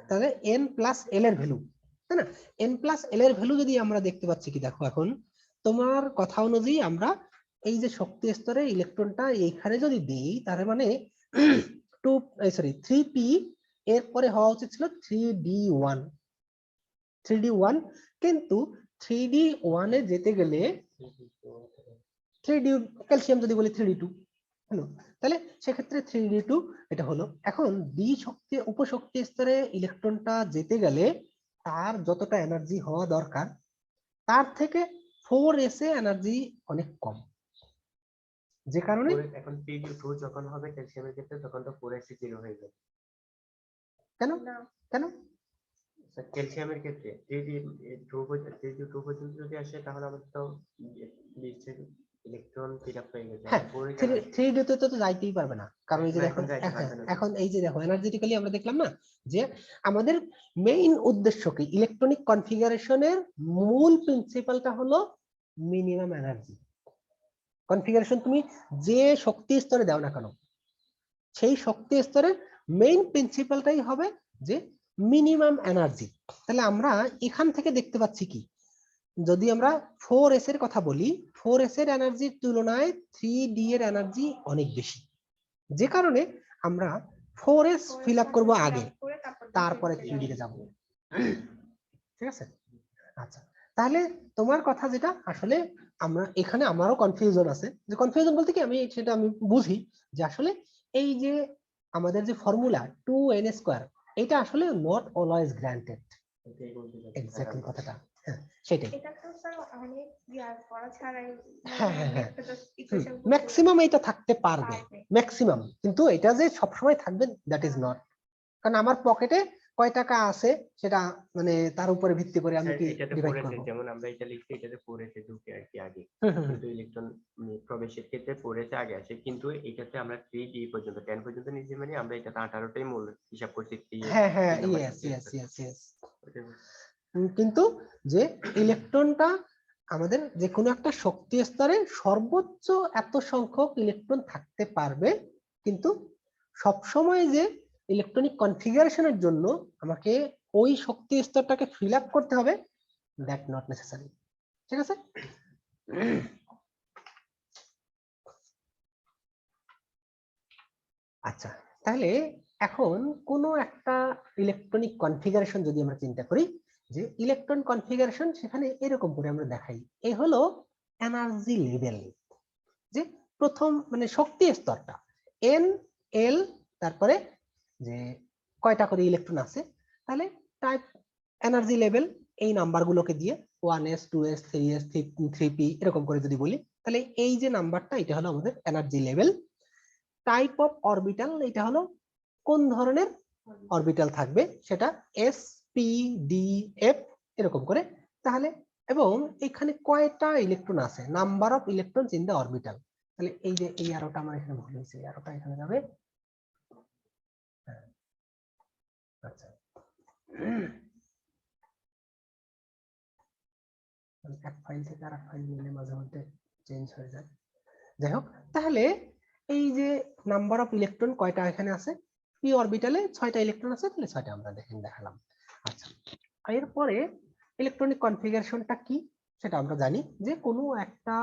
তাহলে n প্লাস l এর ভ্যালু, তাই না? n প্লাস l এর ভ্যালু যদি আমরা দেখতে পাচ্ছি কি, দেখো এখন তোমার কথা অনুযায়ী আমরা এই যে শক্তি স্তরে ইলেকট্রনটা এইখানে যদি দিই, তার মানে 3p এর পরে হওয়া উচিত ছিল 3d1, কিন্তু 3d1 এ যেতে গেলে 3d ক্যালসিয়াম যদি বলি 3d2 হলো, তাহলে সেক্ষেত্রে 3d2 এটা হলো। এখন ডি শক্তি উপশক্তি স্তরে ইলেকট্রনটা যেতে গেলে তার যতটা এনার্জি হওয়া দরকার তার থেকে 4s এ এনার্জি অনেক কম, যে কারণে এখন 3d2 যখন হবে ক্যালসিয়ামের ক্ষেত্রে তখন তো 4s 0 হয়ে যাবে। কেন না কেন? ক্যালসিয়ামের ক্ষেত্রে 3d2 পর্যন্ত যদি আসে তাহলে আমাদের তো ইলেকট্রন ফিল আপ হয়ে গেছে। হ্যাঁ, 3d তে তো যাইতেই পারবে না, কারণ এই যে দেখো এখন যাইতে পারবে না। এখন এই যে দেখো এনার্জেটিক্যালি আমরা দেখলাম না যে আমাদের মেইন উদ্দেশ্য কি, ইলেকট্রনিক কনফিগারেশনের মূল প্রিন্সিপালটা হলো মিনিমাম এনার্জি কনফিগারেশন। তুমি যে শক্তি স্তরে দাও না কেন, সেই শক্তি স্তরের মেইন প্রিন্সিপালটাই হবে যে মিনিমাম এনার্জি। তাহলে আমরা এখান থেকে দেখতে পাচ্ছি কি, যদি আমরা 4s এর কথা বলি, 4s এর এনার্জির তুলনায় 3d এর এনার্জি অনেক বেশি, যে কারণে আমরা 4s ফিল আপ করবো আগে, তারপরে 3d তে যাব। ঠিক আছে? আচ্ছা, তাহলে তোমার কথা যেটা আসলে আমরা এখানে আমারও কনফিউশন আছে, যে কনফিউশন বলতে কি আমি সেটা আমি বুঝি যে আসলে এই যে আমাদের যে ফর্মুলা 2n², এটা আসলে নট অলওয়েজ গ্রান্টেড। এক্স্যাক্টলি কথাটা, হ্যাঁ সেটাই। এটা তো স্যার অনেক ইয়ার করা ছাড়াই হ্যাঁ হ্যাঁ হ্যাঁ, ম্যাক্সিমাম এটা থাকতে পারবে ম্যাক্সিমাম, কিন্তু এটা যে সবসময় থাকবে দ্যাট ইজ নট। কারণ আমার পকেটে কয় টাকা আছে সেটা মানে তার উপরে ভিত্তি করে আমি কি এটাতে ডিভাইড পড়েছে, করব। যেমন আমরা এটা লিখছি এটাতে পড়েছে ঢুকে আর কি আগে, হুম, হুম, কিন্তু ইলেকট্রন প্রবেশের ক্ষেত্রে পড়েছে আগে আসে, কিন্তু এটাতে আমরা 3D পর্যন্ত 10 পর্যন্ত নিয়েছি, মানে আমরা এটাতে 18টাই মূল হিসাব করছি হ্যাঁ হ্যাঁ, 3 নাম্বার ইয়েস শক্তি ইয়েস স্তরে। Yes yes. কিন্তু যে ইলেকট্রনটা আমাদের যে কোনো একটা শক্তি স্তরে সর্বোচ্চ এত সংখ্যক ইলেকট্রন থাকতে পারবে, কিন্তু সব সময় যে ইলেকট্রনিক কনফিগারেশনের জন্য আমাকে ওই শক্তি স্তরটাকে ফিল আপ করতে হবে, দ্যাট নট নেসেসারি। ঠিক আছে। আচ্ছা, তাহলে এখন কোনো একটা ইলেকট্রনিক কনফিগারেশন যদি আমরা চিন্তা করি, যে ইলেকট্রন কনফিগারেশন সেখানে এরকম করে আমরা দেখাই, এই হলো এনার্জি লেভেল, যে প্রথম মানে শক্তি স্তরটা এন এল, তারপরে যে কয়টা করে ইলেকট্রন আছে, তাহলে টাইপ এনার্জি লেভেল এই নাম্বারগুলোকে দিয়ে 1s 2s 3s 3p এরকম করে যদি বলি, তাহলে এই যে নাম্বারটা এটা হলো আমাদের energy level. Type of orbital, এটা হলো কোন ধরনের অরবিটাল থাকবে সেটা এস পি ডি এফ এরকম করে। তাহলে এবং এখানে কয়টা ইলেকট্রন আছে, number of electrons in the orbital. তাহলে এই যে এই অ্যারোটা আমার এখানে ভুল হয়েছে, এই অ্যারোটা এখানে যাবে। আচ্ছা, এক ফাইল থেকে আরেক ফাইল নিলে মাঝে মধ্যে চেঞ্জ হয়ে যায়। যাই হোক, তাহলে এই যে নাম্বার অফ ইলেকট্রন কয়টা এখানে আছে, পি অরবিটালে 6টা ইলেকট্রন আছে, তাহলে 6টা আমরা দেখালাম। আচ্ছা, এরপরে ইলেকট্রনিক কনফিগারেশনটা কি সেটা আমরা জানি, যে কোনো একটা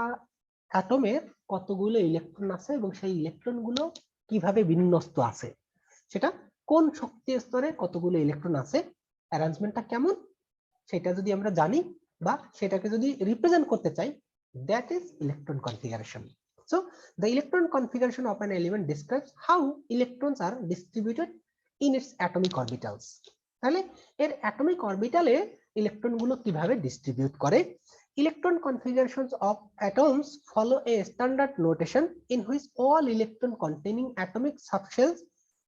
অ্যাটমের কতগুলো ইলেকট্রন আছে এবং সেই ইলেকট্রন গুলো কিভাবে বিন্যস্ত আছে, সেটা কোন শক্তি স্তরে কতগুলো ইলেকট্রন আছে, অ্যারেঞ্জমেন্টটা কেমন, সেটা যদি আমরা জানি বা সেটাকে যদি রিপ্রেজেন্ট করতে চাই, that is electron configuration. So the electron configuration of an element describes how electrons are distributed in its atomic orbitals. তাহলে এর অ্যাটমিক অরবিটালে ইলেকট্রন গুলো কিভাবে ডিস্ট্রিবিউট করে। Electron configurations of atoms follow a standard notation in which all electron containing atomic subshells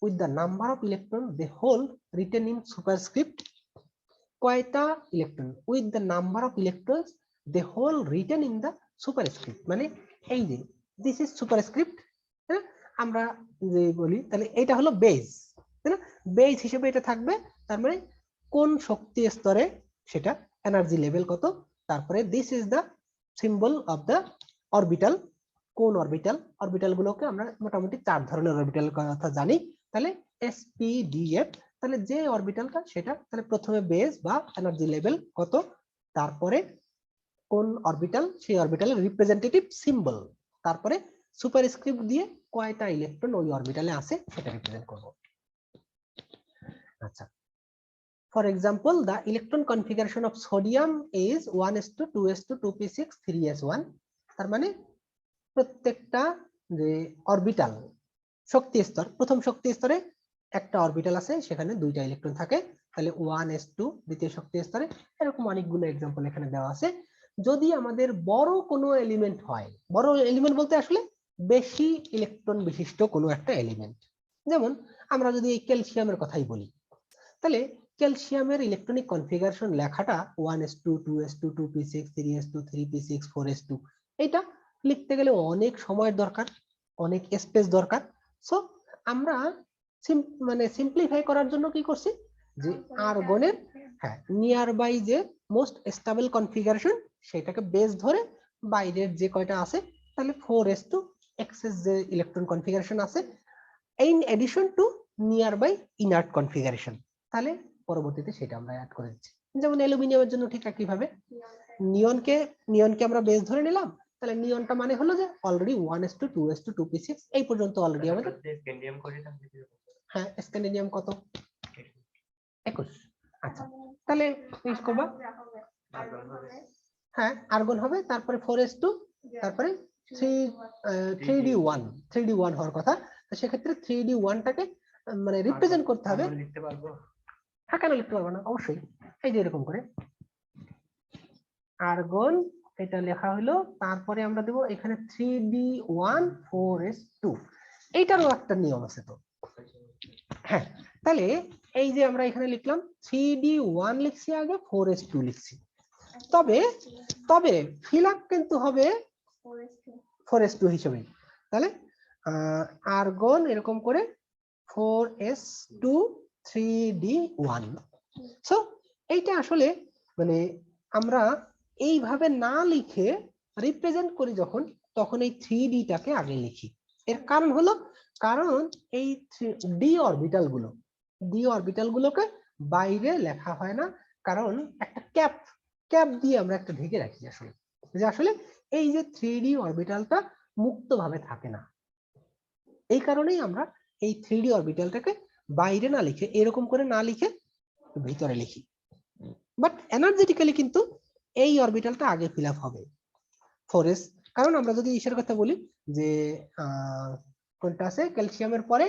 with the number of electrons they hold written in superscript, কয়টা electron with the number of electrons they hold written in the superscript, মানে এই যে this is superscript, হ্যাঁ আমরা যে বলি, তাহলে এটা হলো বেজ, তাই না, বেজ হিসেবে এটা থাকবে। তার মানে কোন শক্তি স্তরে সেটা এনার্জি লেভেল কত, তারপরে this is the symbol of the orbital, কোন অরবিটাল, অরবিটাল গুলোকে আমরা মোটামুটি 4 ধরনের অরবিটালের কথা জানি। তাহলে এস পি ডি এফ, তাহলে যে অরবিটালটা সেটা তাহলে প্রথমে বেস বা এনার্জি লেভেল কত, তারপরে কোন অরবিটাল সেই অরবিটালের রিপ্রেজেন্টেটিভ সিম্বল, তারপরে সুপারস্ক্রিপ্ট দিয়ে কয়টা ইলেকট্রন ওই অরবিটালে আছে সেটা রিপ্রেজেন্ট করব। আচ্ছা, for example the electron configuration of sodium is 1s2 2s2 2p6 3s1। তার মানে প্রত্যেকটা যে অরবিটাল শক্তি স্তর, প্রথম শক্তি স্তরে একটা অরবিটাল আছে, সেখানে 2টা ইলেকট্রন থাকে, তাহলে 1s2, দ্বিতীয় শক্তি স্তরে এরকম অনেকগুলো एग्जांपल এখানে দেওয়া আছে। যদি আমাদের বড় কোনো এলিমেন্ট হয়, বড় এলিমেন্ট বলতে আসলে বেশি ইলেকট্রন বিশিষ্ট কোনো একটা এলিমেন্ট, যেমন আমরা যদি এই ক্যালসিয়ামের কথাই বলি, তাহলে ক্যালসিয়ামের ইলেকট্রনিক কনফিগারেশন লেখাটা 1s2 2s2 2p6 3s2 3p6 4s2, এটা লিখতে গেলে অনেক সময়ের দরকার, অনেক স্পেস দরকার। সো আমরা মানে সিম্পলিফাই করার জন্য কি করছি, যে আর্গনের হ্যাঁ নিয়ার বাই যে মোস্ট স্টেবল কনফিগারেশন সেটাকে বেস ধরে বাইরের যে কয়টা আছে, তাহলে 4s2 এক্সেস যে ইলেকট্রন কনফিগারেশন আছে in addition to near by inert configuration, তাহলে পরবর্তীতে সেটা আমরা অ্যাড করে দিচ্ছি। যেমন অ্যালুমিনিয়ামের জন্য ঠিক একইভাবে নিয়নকে আমরা বেস ধরে নিলাম, তাহলে নিয়নটা মানে হলো যে অলরেডি 1s2 2s2 2p6 এই পর্যন্ত অলরেডি আমাদের। স্ক্যান্ডিয়াম করে থাকবে কিরকম? হ্যাঁ, স্ক্যান্ডিয়াম কত 21। আচ্ছা, তাহলে ইউজ করবা, হ্যাঁ আর্গন হবে, তারপরে 4s2, তারপরে 3d1 হওয়ার কথা, তো সেক্ষেত্রে 3d1টাকে মানে রিপ্রেজেন্ট করতে হবে। লিখতে পারবো? হ্যাঁ, কেন লিখতে পারবো না, অবশ্যই। এই যে এরকম করে আর্গন এটা লেখা হলো, তারপরে আমরা দেব এখানে 3d1 4s2, এইটারও একটা নিয়ম আছে তো। হ্যাঁ, তাহলে এই যে আমরা এখানে লিখলাম 3d1 লিখছি আগে 4s2 লিখছি, তবে তবে ফিল আপ কিন্তু হবে 4s2 হিসেবে। তাহলে আর্গন এরকম করে 4s2 3d1। সো এইটা আসলে মানে আমরা এইভাবে না লিখে রিপ্রেজেন্ট করি যখন, তখন এই 3d-টাকে আগে লিখি। এর কারণ হলো, কারণ এই ডি অরবিটাল গুলোকে বাইরে লেখা হয় না, কারণ একটা ক্যাপ দিয়ে আমরা একটা ঢেকে রাখি আসলে, যে আসলে এই যে 3d অরবিটালটা মুক্তভাবে থাকে না। এই কারণেই আমরা এই 3d অরবিটালটাকে বাইরে না লিখে, এরকম করে না লিখে ভিতরে লিখি। বাট এনার্জেটিক্যালি কিন্তু এই অরবিটালটা আগে ফিল আপ হবে 4s, কারণ আমরা যদি ইসের কথা বলি যে কোনটা আছে ক্যালসিয়ামের পরে,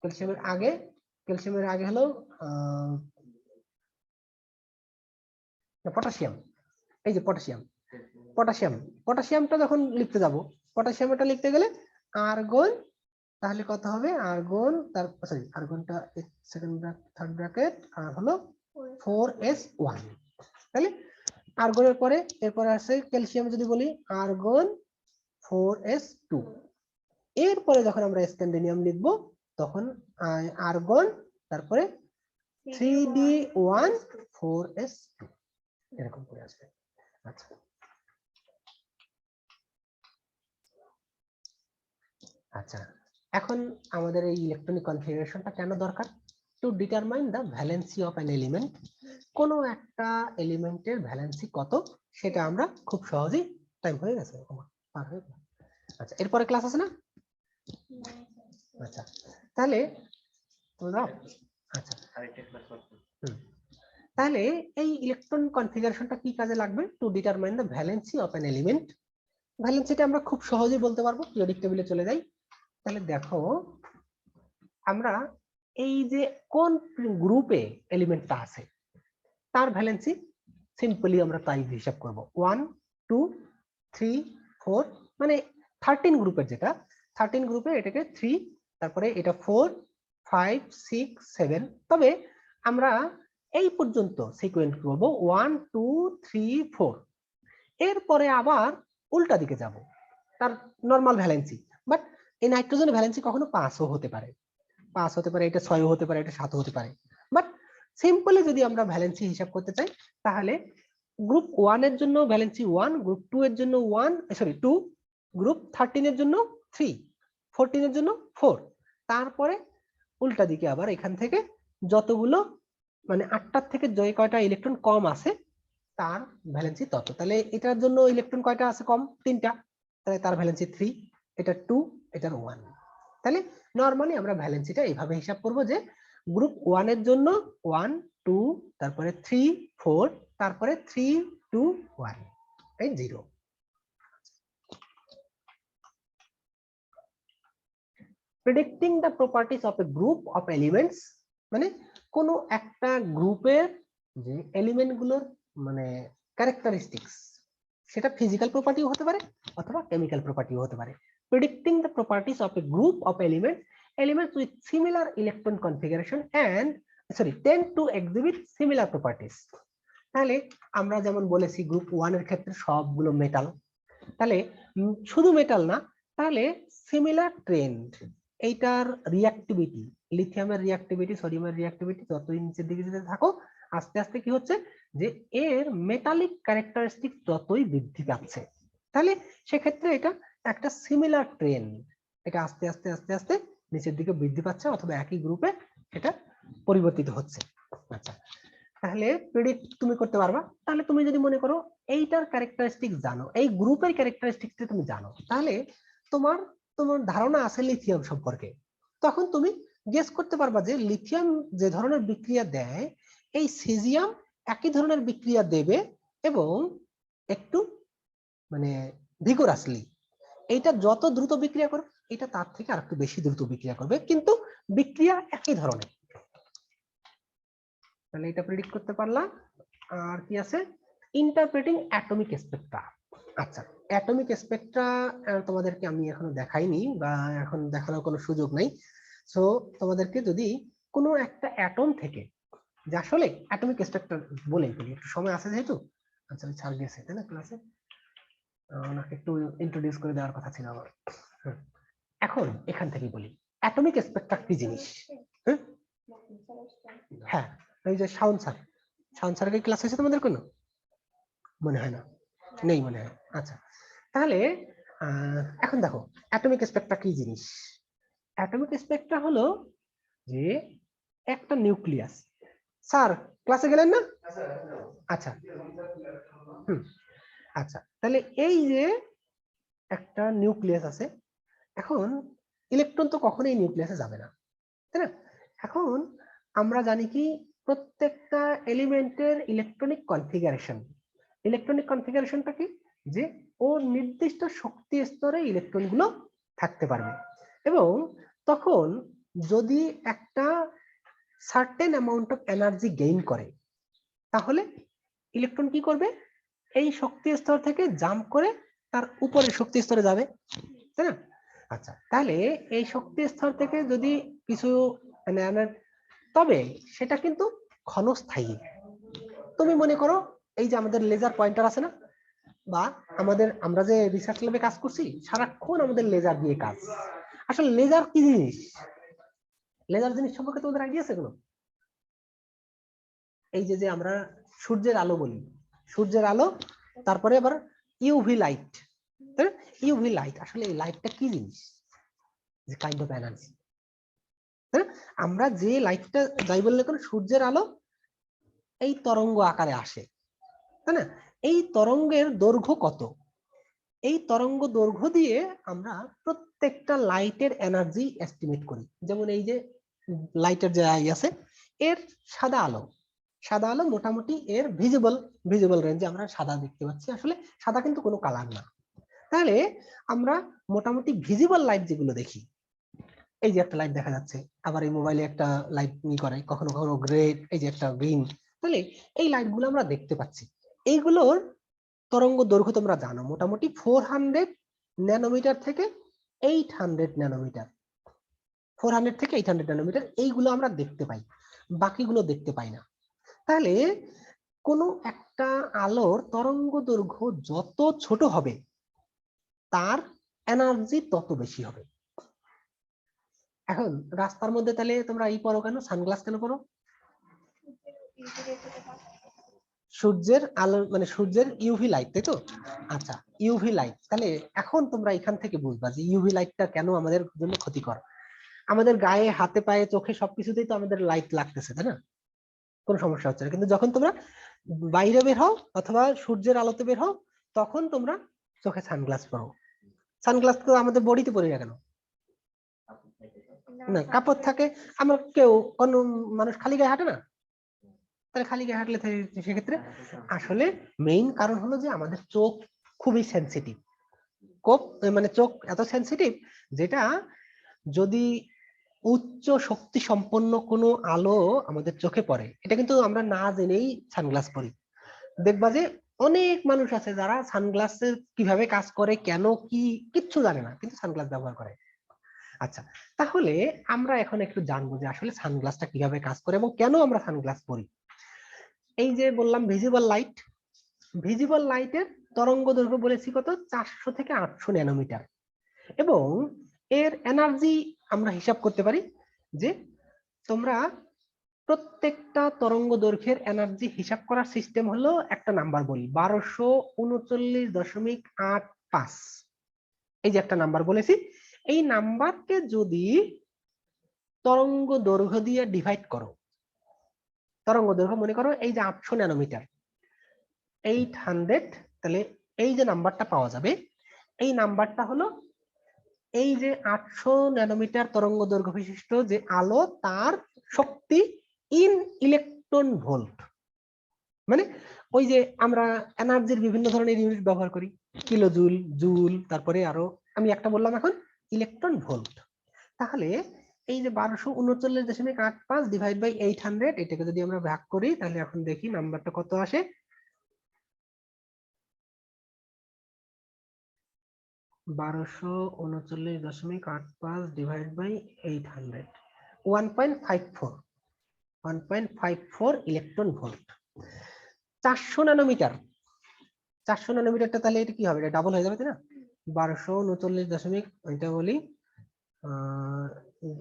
ক্যালসিয়ামের আগে হলো পটাশিয়াম। এই যে পটাশিয়ামটা যখন লিখতে যাব, পটাশিয়ামটা লিখতে গেলে আর্গন, তাহলে কত হবে আর্গন, তার সরি আর্গনটা সেকেন্ড থার্ড ব্র্যাকেট আর হলো 4s1। তাহলে আর্গনের পরে এরপরে আছে ক্যালসিয়াম, যদি বলি আর্গন 4s2। এরপরে যখন আমরা স্ক্যান্ডিনিয়াম লিখব তখন আর্গন তারপরে 3d1 4s2 এরকম করে আসবে। আচ্ছা, আচ্ছা এখন আমাদের এই ইলেকট্রনিক কনফিগারেশনটা কেন দরকার? Two determine the valency of an element. কোন একটা এলিমেন্টের ভ্যালেন্সি কত সেটা আমরা খুব সহজেই, টাইম হয়ে গেছে পার হয়ে গেল। আচ্ছা, এরপরে ক্লাস আছে না? আচ্ছা, তাহলে আচ্ছা তাহলে এই ইলেকট্রন কনফিগারেশনটা কি কাজে লাগবে? To determine the valency of an element. ভ্যালেন্সিটা আমরা খুব সহজেই বলতে পারবো, পিরিয়ডিক টেবিলে চলে যাই। তাহলে দেখো আমরা এই যে কোন গ্রুপে এলিমেন্টটা আছে তার ভ্যালেন্সি সিম্পলি আমরা তাই হিসাব করব। 1 2 3 4, মানে 13 গ্রুপের যেটা 13 গ্রুপে এটাকে 3, তারপরে এটা 4 5 6 7। তবে আমরা এই পর্যন্ত সিকোয়েন্স করব 1 2 3 4। এরপরে আবার উল্টা দিকে যাব, তার নরমাল ভ্যালেন্সি। বাট এই নাইট্রোজেনের ভ্যালেন্সি কখনো 5ও হতে পারে, 5 হতে পারে, এটা 6ও হতে পারে, এটা 7ও হতে পারে। বাট সিম্পলি যদি আমরা ভ্যালেন্সি হিসাব করতে চাই তাহলে গ্রুপ 1 এর জন্য ভ্যালেন্সি 1, গ্রুপ 2 এর জন্য 2, গ্রুপ 13 এর জন্য 3, 14 এর জন্য 4। তারপরে উল্টা দিকে আবার এখান থেকে যতগুলো মানে 8টার থেকে যে কয়টা ইলেকট্রন কম আছে তার ভ্যালেন্সি তত। তাহলে এটার জন্য ইলেকট্রন কয়টা আছে কম? 3টা, তাহলে তার ভ্যালেন্সি 3, এটা 2, এটার 1। তাহলে নরমালি আমরা ভ্যালেন্সিটা এইভাবে হিসাব করব যে গ্রুপ 1 এর জন্য 1 2 তারপরে 3 4 তারপরে 3 2 1 এই 0। Predicting the properties of A group of elements, মানে কোন একটা গ্রুপের যে এলিমেন্ট গুলোর মানে ক্যারেক্টারিস্টিক্স, সেটা ফিজিক্যাল প্রপার্টিও হতে পারে অথবা কেমিক্যাল প্রপার্টিও হতে পারে। Predicting the properties of A group of elements with similar electron configuration and tend to exhibit similar properties। তাহলে আমরা যেমন বলেছি গ্রুপ 1 এর ক্ষেত্রে সবগুলো মেটাল, তাহলে শুধু মেটাল না, তাহলে সিমিলার ট্রেন্ড, এইটার রিঅ্যাক্টিভিটি, লিথিয়ামের রিঅ্যাক্টিভিটি, সোডিয়ামের রিঅ্যাক্টিভিটি যতই নিচের দিকে যেতে থাকো আস্তে আস্তে কি হচ্ছে যে এর মেটালিক ক্যারেক্টারিস্টিক ততই বৃদ্ধি পাচ্ছে। তাহলে সেক্ষেত্রে এটা একটা সিমিলার ট্রেন্ড, এটা আস্তে আস্তে আস্তে আস্তে নিচের দিকে বৃদ্ধি পাচ্ছে অথবা একই গ্রুপে এটা পরিবর্তিত হচ্ছে। আচ্ছা, তাহলে প্রেডিক্ট তুমি করতে পারবা। তাহলে তুমি যদি মনে করো এইটার ক্যারেক্টারিস্টিক জানো, এই গ্রুপের ক্যারেক্টারিস্টিক তুমি জানো, তাহলে তোমার ধারণা আছে লিথিয়াম সম্পর্কে, তখন তুমি গেস করতে পারবা যে লিথিয়াম যে ধরনের বিক্রিয়া দেয় এই সিজিয়াম একই ধরনের বিক্রিয়া দেবে এবং একটু মানে ভিগোরাসলি, এইটা যত দ্রুত বিক্রিয়া করবে এটা তার থেকে আরেকটু বেশি দ্রুত বিক্রিয়া করবে, কিন্তু বিক্রিয়া একই ধরনের। তাহলে এটা প্রেডিক্ট করতে পারলাম। আর কি আছে? Interpreting atomic Spectra. আচ্ছা, অ্যাটমিক স্পেকট্রা তোমাদেরকে আমি এখনো দেখাইনি বা এখন দেখানোর কোনো সুযোগ নাই। সো তোমাদেরকে যদি কোনো একটা অ্যাটম থেকে, যে আসলে অ্যাটমিক স্ট্রাকচার বলে ফেলি, একটু সময় আছে যেহেতু। আচ্ছা ছাড় গেছে তাই না ক্লাসে, ওনাকে একটু ইন্ট্রোডিউস করে দেওয়ার কথা ছিল আমার। এখন এখান থেকে বলি অ্যাটমিক স্পেকট্রাম কি জিনিস। হ্যাঁ, এই যে শাওন স্যারের ক্লাস হয়েছে তোমাদের কোনো? মনে হয় না, নেই মনে হয়। আচ্ছা তাহলে এখন দেখো অ্যাটমিক স্পেকট্রাম কি জিনিস। অ্যাটমিক স্পেকট্রাম হলো যে একটা নিউক্লিয়াস। স্যার ক্লাসে গেলেন না? আচ্ছা আচ্ছা, তাহলে এই যে একটা নিউক্লিয়াস আছে, এখন ইলেকট্রন তো কখনোই নিউক্লিয়াসে যাবে না, তাই না? এখন আমরা জানি কি প্রত্যেকটা এলিমেন্টের ইলেকট্রনিক কনফিগারেশনটা কি, যে ওর নির্দিষ্ট শক্তি স্তরে ইলেকট্রনগুলো থাকতে পারবে। এবং তখন যদি একটা certain amount of energy gain করে, তাহলে ইলেকট্রন কি করবে, এই শক্তি স্তর থেকে জাম্প করে তার উপরের শক্তি স্তরে যাবে, তাই না? আচ্ছা তাহলে এই শক্তি স্তর থেকে যদি কিছু তবে সেটা কিন্তু ক্ষণস্থায়ী। তুমি মনে করো এই যে আমাদের লেজার পয়েন্টার আছে না, বা আমরা যে রিসার্চ ল্যাবে কাজ করছি সারাক্ষণ আমাদের লেজার দিয়ে কাজ। আসলে লেজার কি জিনিস, লেজার জিনিস সম্পর্কে তোমাদের আইডিয়া আছে কোনো? এই যে আমরা সূর্যের আলো বলি, সূর্যের আলো, তারপরে আবার ইউভি লাইট। ইউভি লাইট, আসলে এই লাইটটা কি জিনিস, যে কাইন্ড অফ এনার্জি। আমরা যে লাইটটা যাই বললে কোনো সূর্যের আলো এই তরঙ্গ আকারে আসে, তাই না? এই তরঙ্গের দৈর্ঘ্য কত, এই তরঙ্গ দৈর্ঘ্য দিয়ে আমরা প্রত্যেকটা লাইটের এনার্জি এস্টিমেট করি। যেমন এই যে লাইটের যে আই আছে, এর সাদা আলো মোটামুটি এর ভিজিবল রেঞ্জে আমরা সাদা দেখতে পাচ্ছি, আসলে সাদা কিন্তু কোনো কালার না। তাহলে আমরা মোটামুটি ভিজিবল লাইট যেগুলো দেখি, এই যে একটা লাইট দেখা যাচ্ছে, আবার এই মোবাইলে একটা লাইট করে কখনো কখনো গ্রে, এই যে একটা গ্রিন, তাহলে এই লাইট গুলো আমরা দেখতে পাচ্ছি। এইগুলোর তরঙ্গ দৈর্ঘ্য তোমরা জানো মোটামুটি 400 ন্যানোমিটার থেকে 800 ন্যানোমিটার, 400 থেকে 800 ন্যানোমিটার, এইগুলো আমরা দেখতে পাই, বাকিগুলো দেখতে পাই না। তাহলে কোনো একটা আলোর তরঙ্গ দৈর্ঘ্য যত ছোট হবে তার এনার্জি তত বেশি হবে। এখন রাস্তার মধ্যে তাহলে তোমরা এই পরো কেন, সানগ্লাস কেন পরো? সূর্যের আলো মানে সূর্যের ইউভি লাইট, তাই তো? আচ্ছা ইউভি লাইট, তাহলে এখন তোমরা এখান থেকে বুঝবা যে ইউভি লাইটটা কেন আমাদের জন্য ক্ষতিকর। আমাদের গায়ে হাতে পায়ে চোখে সবকিছুতেই তো আমাদের লাইট লাগতেছে, তাই না? কোনো সমস্যা হচ্ছে না, কিন্তু যখন তোমরা বাইরে বের হও অথবা সূর্যের আলোতে বের হও, তখন তোমরা চোখে সানগ্লাস পরো। সানগ্লাস তো আমাদের বডিতে পরি না কেন? না কাপড় থাকে। আমরা কেউ কোন মানুষ খালি গায়ে হাঁটে না, তাহলে খালি গায়ে হাঁটলে সেক্ষেত্রে আসলে মেইন কারণ হলো যে আমাদের চোখ খুবই সেনসিটিভ। মানে চোখ এত সেনসিটিভ যেটা যদি উচ্চ শক্তি সম্পন্ন কোনো আলো আমাদের চোখে পড়ে, এটা কিন্তু আমরা না জেনেই সানগ্লাস পরি। দেখবা যে অনেক মানুষ আছে যারা সানগ্লাসের কিভাবে কাজ করে, কেন কি কিচ্ছু জানে না, কিন্তু সানগ্লাস ব্যবহার করে। আচ্ছা তাহলে আমরা এখন একটু জানবো যে আসলে সানগ্লাসটা কিভাবে কাজ করে এবং কেন আমরা সানগ্লাস পরি। এই যে বললাম ভিজিবল লাইটের তরঙ্গ দৈর্ঘ্য বলেছি কত, 400 থেকে 800 ন্যানোমিটার, এবং এর এনার্জি আমরা হিসাব করতে পারি যে তোমরা প্রত্যেকটা তরঙ্গ দৈর্ঘ্যের এনার্জি হিসাব করার সিস্টেম হলো একটা নাম্বার বলি 1239.85। এই যে একটা নাম্বার বলেছি, এই নাম্বারকে যদি তরঙ্গ দৈর্ঘ্য দিয়ে ডিভাইড করো, তরঙ্গ দৈর্ঘ্য মনে করো এই যে 800 ন্যানোমিটার, 800, তাহলে এই যে নাম্বারটা পাওয়া যাবে, এই নাম্বারটা হলো এই যে 800 ন্যানোমিটার তরঙ্গ দৈর্ঘ্য বিশিষ্ট যে আলো, তার শক্তি ইন ইলেকট্রন ভোল্ট। মানে ওই যে আমরা এনার্জির বিভিন্ন ধরনের ইউনিট ব্যবহার করি, কিলোজুল, জুল, তারপরে আরো আমি একটা বললাম এখন ইলেকট্রন ভোল্ট। তাহলে এই যে 1239.85 ডিভাইড বাই 800, এটাকে যদি আমরা ভাগ করি তাহলে এখন দেখি নাম্বারটা কত আসে। 1239.85 divide by 800, 1.54 electron volt. 400 nanometer, 400 ন্যানোমিটারটা তাহলে এটা কি হবে, এটা ডাবল হয়ে যাবে তাই না? 1239 এটা বলি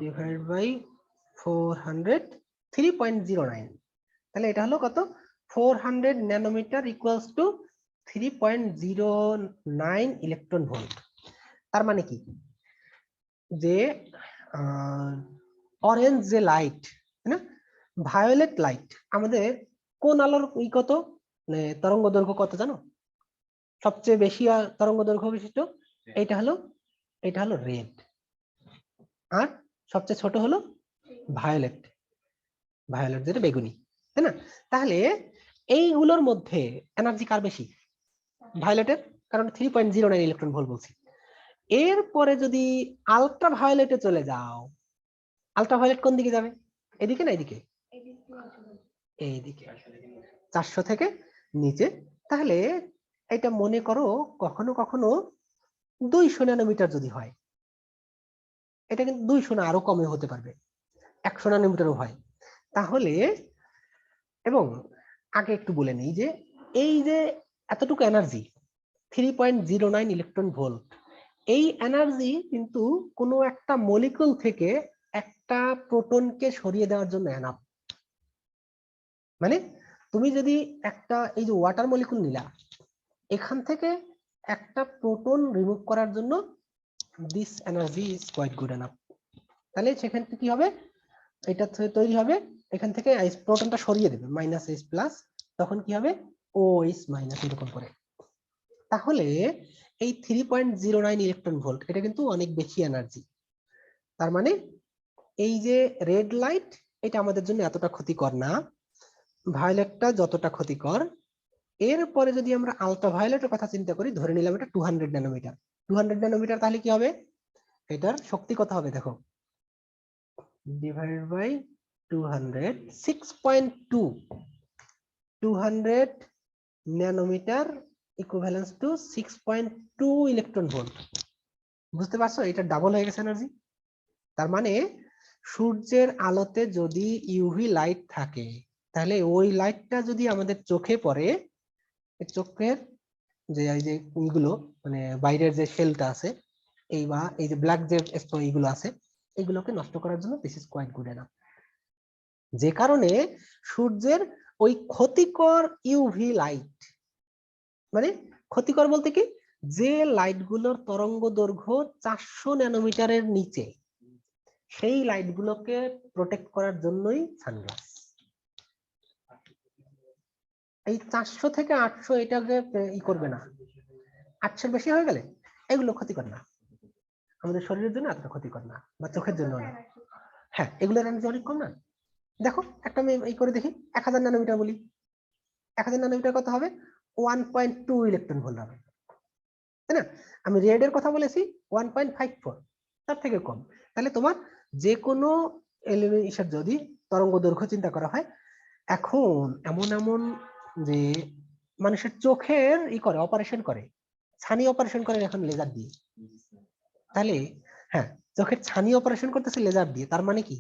ডিভাইড বাই 400, 3.09, তাহলে এটা হলো কত, 400 nanometer equals to 3.09 electron volt. তার মানে কি, যে অরেঞ্জ যে লাইট তাই না, ভায়োলেট লাইট, আমাদের কোন আলোর কত মানে তরঙ্গ দৈর্ঘ্য কত জানো? সবচেয়ে বেশি তরঙ্গ দৈর্ঘ্য বিশিষ্ট এটা হলো রেড, আর সবচেয়ে ছোট হলো ভায়োলেট, ভায়োলেট যেটা বেগুনি তাই না? তাহলে এইগুলোর মধ্যে এনার্জি কার বেশি? ভায়োলেটের, কারণ 3.09 ইলেকট্রন ভোল্ট বলছি। এরপরে যদি আলট্রা ভায়োলেটে চলে যাও, আলট্রা ভায়োলেট কোন দিকে যাবে, এদিকে না এদিকে? এইদিকে, 400 থেকে নিচে। তাহলে এটা মনে করো কখনো কখনো 200 ন্যানোমিটার যদি হয়, এটা কিন্তু 200 না, আরো কমে হতে পারবে, 100 ন্যানোমিটারও হয়। তাহলে এবং আগে একটু বলে নেই যে এই যে এতটুকু এনার্জি 3.09 ইলেকট্রন ভোল্ট, এই এনার্জি কিন্তু কোনো একটা মলিকুল থেকে একটা প্রোটনকে সরিয়ে দেওয়ার জন্য এনাফ। মানে তুমি যদি একটা এই যে ওয়াটার মলিকুল নিলা, এখান থেকে একটা প্রোটন রিমুভ করার জন্য this energy is quite good enough. তাহলে সেখান থেকে কি হবে, এটা তৈরি হবে, এখান থেকে প্রোটনটা সরিয়ে দেবে -H+, তখন কি হবে OH- এরকম করে। তাহলে এই 3.09 ইলেকট্রন ভোল্ট এটা কিন্তু অনেক বেশি এনার্জি। তার মানে এই যে রেড লাইট এটা আমাদের জন্য এতটা ক্ষতিকর না, ভায়োলেটটা যতটা ক্ষতিকর। এরপরে যদি আমরা আলট্রা ভায়োলেটের কথা চিন্তা করি, ধরে নিলাম এটা 200 ন্যানোমিটার, 200 ন্যানোমিটার, তাহলে কি হবে, এটার শক্তি কত হবে দেখো, divided by 200, 6.2, 200 nanometer equivalence to 6.2 electron volt. বুঝতে পারছো, এটা ডাবল হয়ে গেছে এনার্জি। তার মানে সূর্যের আলোতে যদি ইউভি লাইট থাকে, তাহলে ওই লাইটটা যদি আমাদের চোখে পড়ে, চোখের যে এই যে এইগুলো মানে বাইরের যে শেলটা আছে, এই বা এই যে ব্ল্যাক যে এইগুলো আছে, এগুলোকে নষ্ট করার জন্য this is quite good enough. যে কারণে সূর্যের ওই ক্ষতিকর ইউভি লাইট, মানে ক্ষতিকর বলতে কি, যে লাইট গুলোর তরঙ্গ দৈর্ঘ্য 400 ন্যানোমিটারের নিচে, সেই লাইট গুলোকে প্রোটেক্ট করার জন্যই সানগ্লাস। এই 400 থেকে 800 এটাকে ই করবে না, 800 বেশি হয়ে গেলে এগুলো ক্ষতিকর না, আমাদের শরীরের জন্য এতটা ক্ষতিকর না, বা চোখের জন্য না। হ্যাঁ, এগুলোর এনার্জি অনেক কম না। দেখো একটা আমি এই করে দেখি, 1000 ন্যানোমিটার বলি, 1000 ন্যানোমিটার কত হবে, 1.2 ইলেকট্রন ভোল্ট হবে তাই না? আমি রেড এর কথা বলেছি 1.54, তার থেকে কম। তাহলে তোমার যে কোনো এলিমেন্টের যদি তরঙ্গ দৈর্ঘ্য চিন্তা করা হয়, এখন এমন এমন যে মানুষের চোখের ই করে, অপারেশন করে, ছানি অপারেশন করে এখন লেজার দিয়ে। তাহলে হ্যাঁ, চোখের ছানি অপারেশন করতেছে লেজার দিয়ে। তার মানে কি,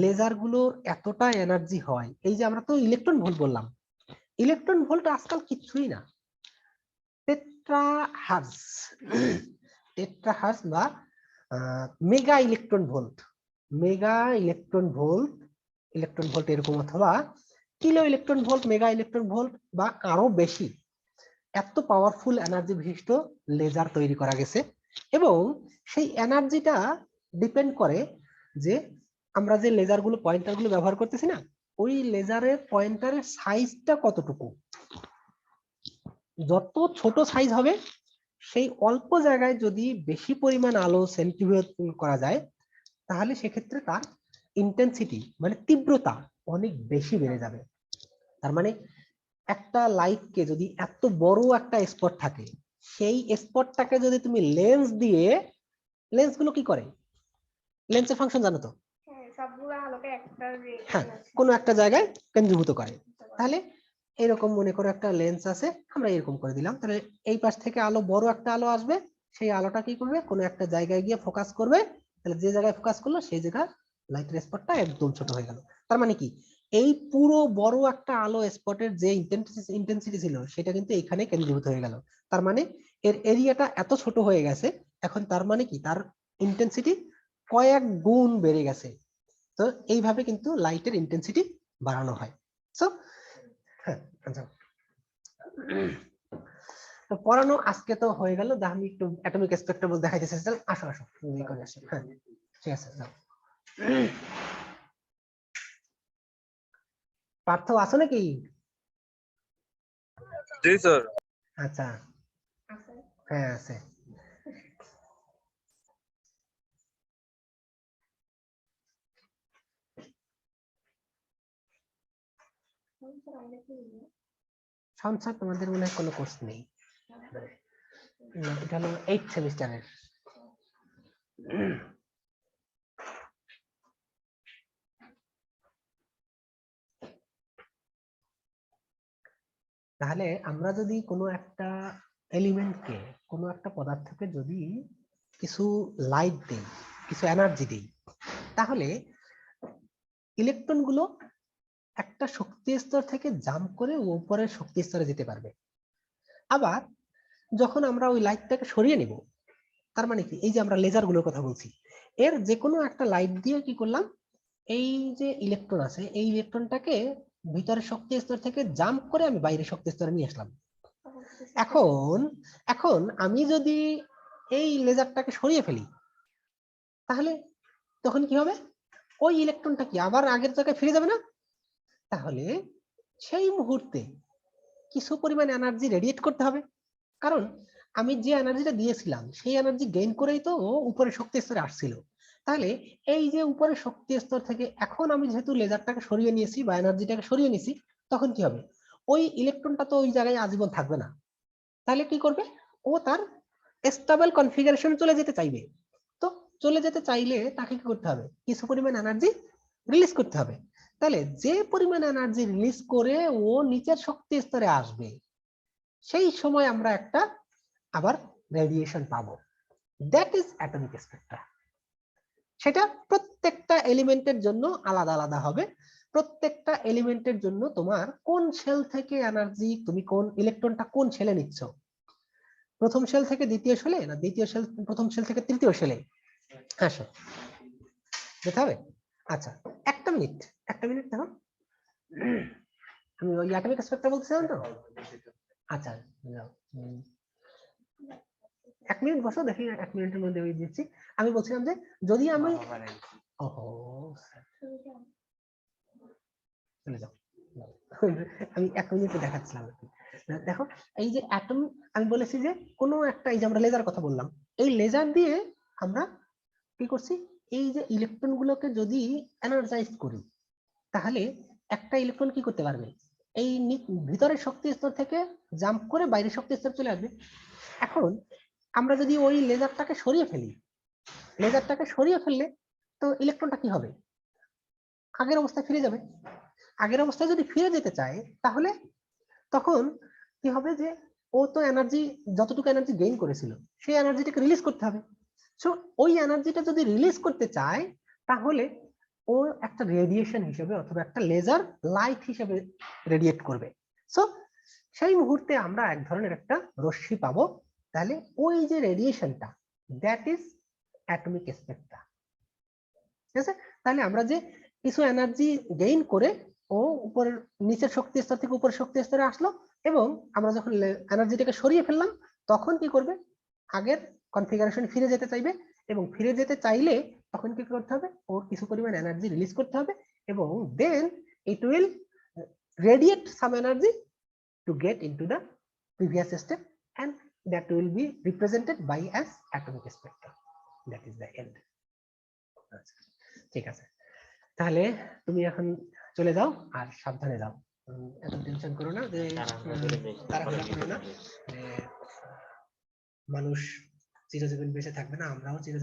লেজার গুলোর এতটা এনার্জি হয়। এই যে আমরা তো ইলেকট্রন ভোল্ট বললাম, ইলেকট্রন ভোল্ট আজকাল কিছুই না, টেট্রাহার্জ, টেট্রাহার্জ বা mega electron volt, mega electron volt, electron volt এরকম, অথবা kilo electron volt, mega electron volt বা আরো বেশি, এত পাওয়ারফুল এনার্জি বিশিষ্ট লেজার তৈরি করা গেছে। এবং সেই এনার্জিটা ডিপেন্ড করে যে আমরা যে লেজার গুলো, পয়েন্টার গুলো ব্যবহার করতেছি না, ওই লেজারের পয়েন্টারের সাইজটা কতটুকু। যত ছোট সাইজ হবে, সেই অল্প জায়গায় যদি বেশি পরিমাণ আলো সেন্ট্রিফিউজ করা যায়, তাহলে সেক্ষেত্রে তার ইন্টেন্সিটি মানে তীব্রতা অনেক বেশি বেড়ে যাবে। তার মানে একটা লাইটকে যদি এত বড় একটা স্পট থাকে, সেই স্পটটাকে যদি তুমি লেন্স দিয়ে, লেন্স গুলো কি করে, লেন্সের ফাংশন জানো তো, সবগুলো আলোকে একটা হ্যাঁ, কোনো একটা জায়গায় কেন্দ্রীভূত করে। তাহলে এরকম মনে করো একটা লেন্স আছে, আমরা এরকম করে দিলাম, তাহলে এই পাশ থেকে আলো, বড় একটা আলো আসবে, সেই আলোটা কি করবে, কোনো একটা জায়গায় গিয়ে ফোকাস করবে, তাহলে যে জায়গায় ফোকাস করলো সেই জায়গা লাইটের স্পটটা একদম ছোট হয়ে গেল। তার মানে কি এই পুরো বড় একটা আলো স্পটের যে ইন্টেন্সিটি ছিল সেটা কিন্তু এখানে কেন্দ্রীভূত হয়ে গেল। তার মানে এর এরিয়াটা এত ছোট হয়ে গেছে, এখন তার মানে কি তার ইন্টেন্সিটি কয়েক গুণ বেড়ে গেছে। তো এইভাবে কিন্তু লাইটের ইন্টেন্সিটি বাড়ানো হয়। সো হ্যাঁ, আচ্ছা তো পড়ানো আজকে তো হয়ে গেল। আমি একটু অ্যাটমিক স্পেক্ট্রাম দেখাইতেছি। চল আসো আসো তুমি করে আসো। হ্যাঁ ঠিক আছে যাও। পার্থ আসো নাকি? জি স্যার। আচ্ছা আছে হ্যাঁ আছে। সংসার তোমাদের মনে হয় কোনো কোর্স নেই, না, এটা হলো 8th সেমিস্টারের। তাহলে আমরা যদি কোনো একটা এলিমেন্টকে, কোনো একটা পদার্থকে যদি কিছু লাইট দেই, কিছু এনার্জি দেই, তাহলে ইলেকট্রন গুলো একটা শক্তি স্তর থেকে জাম্প করে উপরের শক্তি স্তরে যেতে পারবে। আবার যখন আমরা ওই লাইটটাকে সরিয়ে নিব, তার মানে কি এই যে আমরা লেজার গুলোর কথা বলছি, এর যে কোনো একটা লাইট দিয়ে কি করলাম, এই যে ইলেকট্রন আছে এই ইলেকট্রনটাকে ভিতরের শক্তি স্তর থেকে জাম্প করে আমি বাইরের শক্তি স্তরে নিয়ে আসলাম। এখন এখন আমি যদি এই লেজারটাকে সরিয়ে ফেলি, তাহলে তখন কি হবে, ওই ইলেকট্রনটা কি আবার আগের জায়গায় ফিরে যাবে না? তাহলে সেই মুহূর্তে কিছু পরিমাণ এনার্জি রেডিয়েট করতে হবে, কারণ আমি যে এনার্জিটা দিয়েছিলাম সেই এনার্জি গেইন করেই তো উপরের শক্তি স্তরে আসছিল। তাহলে এই যে উপরের শক্তি স্তর থেকে এখন আমি যেহেতু লেজারটাকে সরিয়ে নিয়েছি বা এনার্জিটাকে সরিয়ে নিয়েছি, তখন কি হবে, ওই ইলেকট্রনটা তো ওই জায়গায় আজীবন থাকবে না। তাহলে কি করবে, ও তার স্টেবল কনফিগারেশন চলে যেতে চাইবে। তো চলে যেতে চাইলে তাকে কি করতে হবে, কিছু পরিমাণ এনার্জি রিলিজ করতে হবে। তাহলে যে পরিমাণ এনার্জি রিলিজ করে ও নিচের শক্তি স্তরে আসবে, সেই সময় আমরা একটা আবার রেডিয়েশন পাবো, দ্যাট ইজ অ্যাটমিক স্পেক্ট্রা। সেটা প্রত্যেকটা এলিমেন্টের জন্য আলাদা আলাদা হবে। প্রত্যেকটা এলিমেন্টের জন্য তোমার কোন শেল থেকে এনার্জি, তুমি কোন ইলেকট্রনটা কোন শেলে নিচ্ছ, প্রথম শেল থেকে দ্বিতীয় শেলে না দ্বিতীয় শেল প্রথম শেল থেকে তৃতীয় শেলে, আসো যেতে হবে। আচ্ছা একটা মিনিট দেখো, আমি ওই অ্যাটমিক স্পেক্ট্রা বলছিলাম তো। আচ্ছা যাও, 1 মিনিট বসো, দেখি 1 মিনিটের মধ্যে ওই দিচ্ছি। আমি বলছিলাম যে যদি আমি ওহো চলে যাও, আমি 1 মিনিটে দেখাচ্ছিলাম। দেখো এই যে অ্যাটম, আমি বলেছি যে কোনো একটা, এই যে আমরা লেজার কথা বললাম, এই লেজার দিয়ে আমরা কি করছি, এই যে ইলেকট্রন গুলোকে যদি এনার্জাইজ করি, তাহলে একটা ইলেকট্রন কি করতে পারবে, এই ভিতরের শক্তি স্তর থেকে জাম্প করে বাইরের শক্তি স্তর চলে আসবে। এখন আমরা যদি ওই লেজারটাকে সরিয়ে ফেলি, লেজারটাকে সরিয়ে ফেললে তো ইলেকট্রনটা কি হবে, আগের অবস্থায় ফিরে যাবে। আগের অবস্থায় যদি ফিরে যেতে চায়, তাহলে তখন কি হবে, যে ও তো এনার্জি, যতটুকু এনার্জি গেইন করেছিল সেই এনার্জিটাকে রিলিজ করতে হবে। সো ওই এনার্জিটা যদি রিলিজ করতে চায়, তাহলে ও একটা রেডিয়েশন হিসেবে অথবা একটা লেজার লাইট হিসেবে রেডিয়েট করবে। সো সেই মুহূর্তে আমরা এক ধরনের একটা রশ্মি পাবো। তাহলে ওই যে রেডিয়েশনটা, দ্যাট ইজ অ্যাটমিক স্পেক্ট্রা। ঠিক আছে, তাহলে আমরা যে কিছু এনার্জি গেইন করে ও উপরের নিচের শক্তি স্তর থেকে উপরের শক্তি স্তরে আসলো, এবং আমরা যখন এনার্জিটাকে সরিয়ে ফেললাম, তখন কি করবে, আগের কনফিগারেশন ফিরে যেতে চাইবে, এবং ফিরে যেতে চাইলে তখন কি করতে হবে, ওর কিছু পরিমাণ এনার্জি রিলিজ করতে হবে, এবং then it will radiate some energy to get into the previous step, and that will be represented by as atomic spectrum. That is the end. ঠিক আছে, তাহলে তুমি এখন চলে যাও, আর সাবধানে যাও, এত টেনশন করো না, যে তাড়াহুড়া করো না, মানুষ চিরজীবন বেঁচে থাকবে না, আমরাও চিরজীবন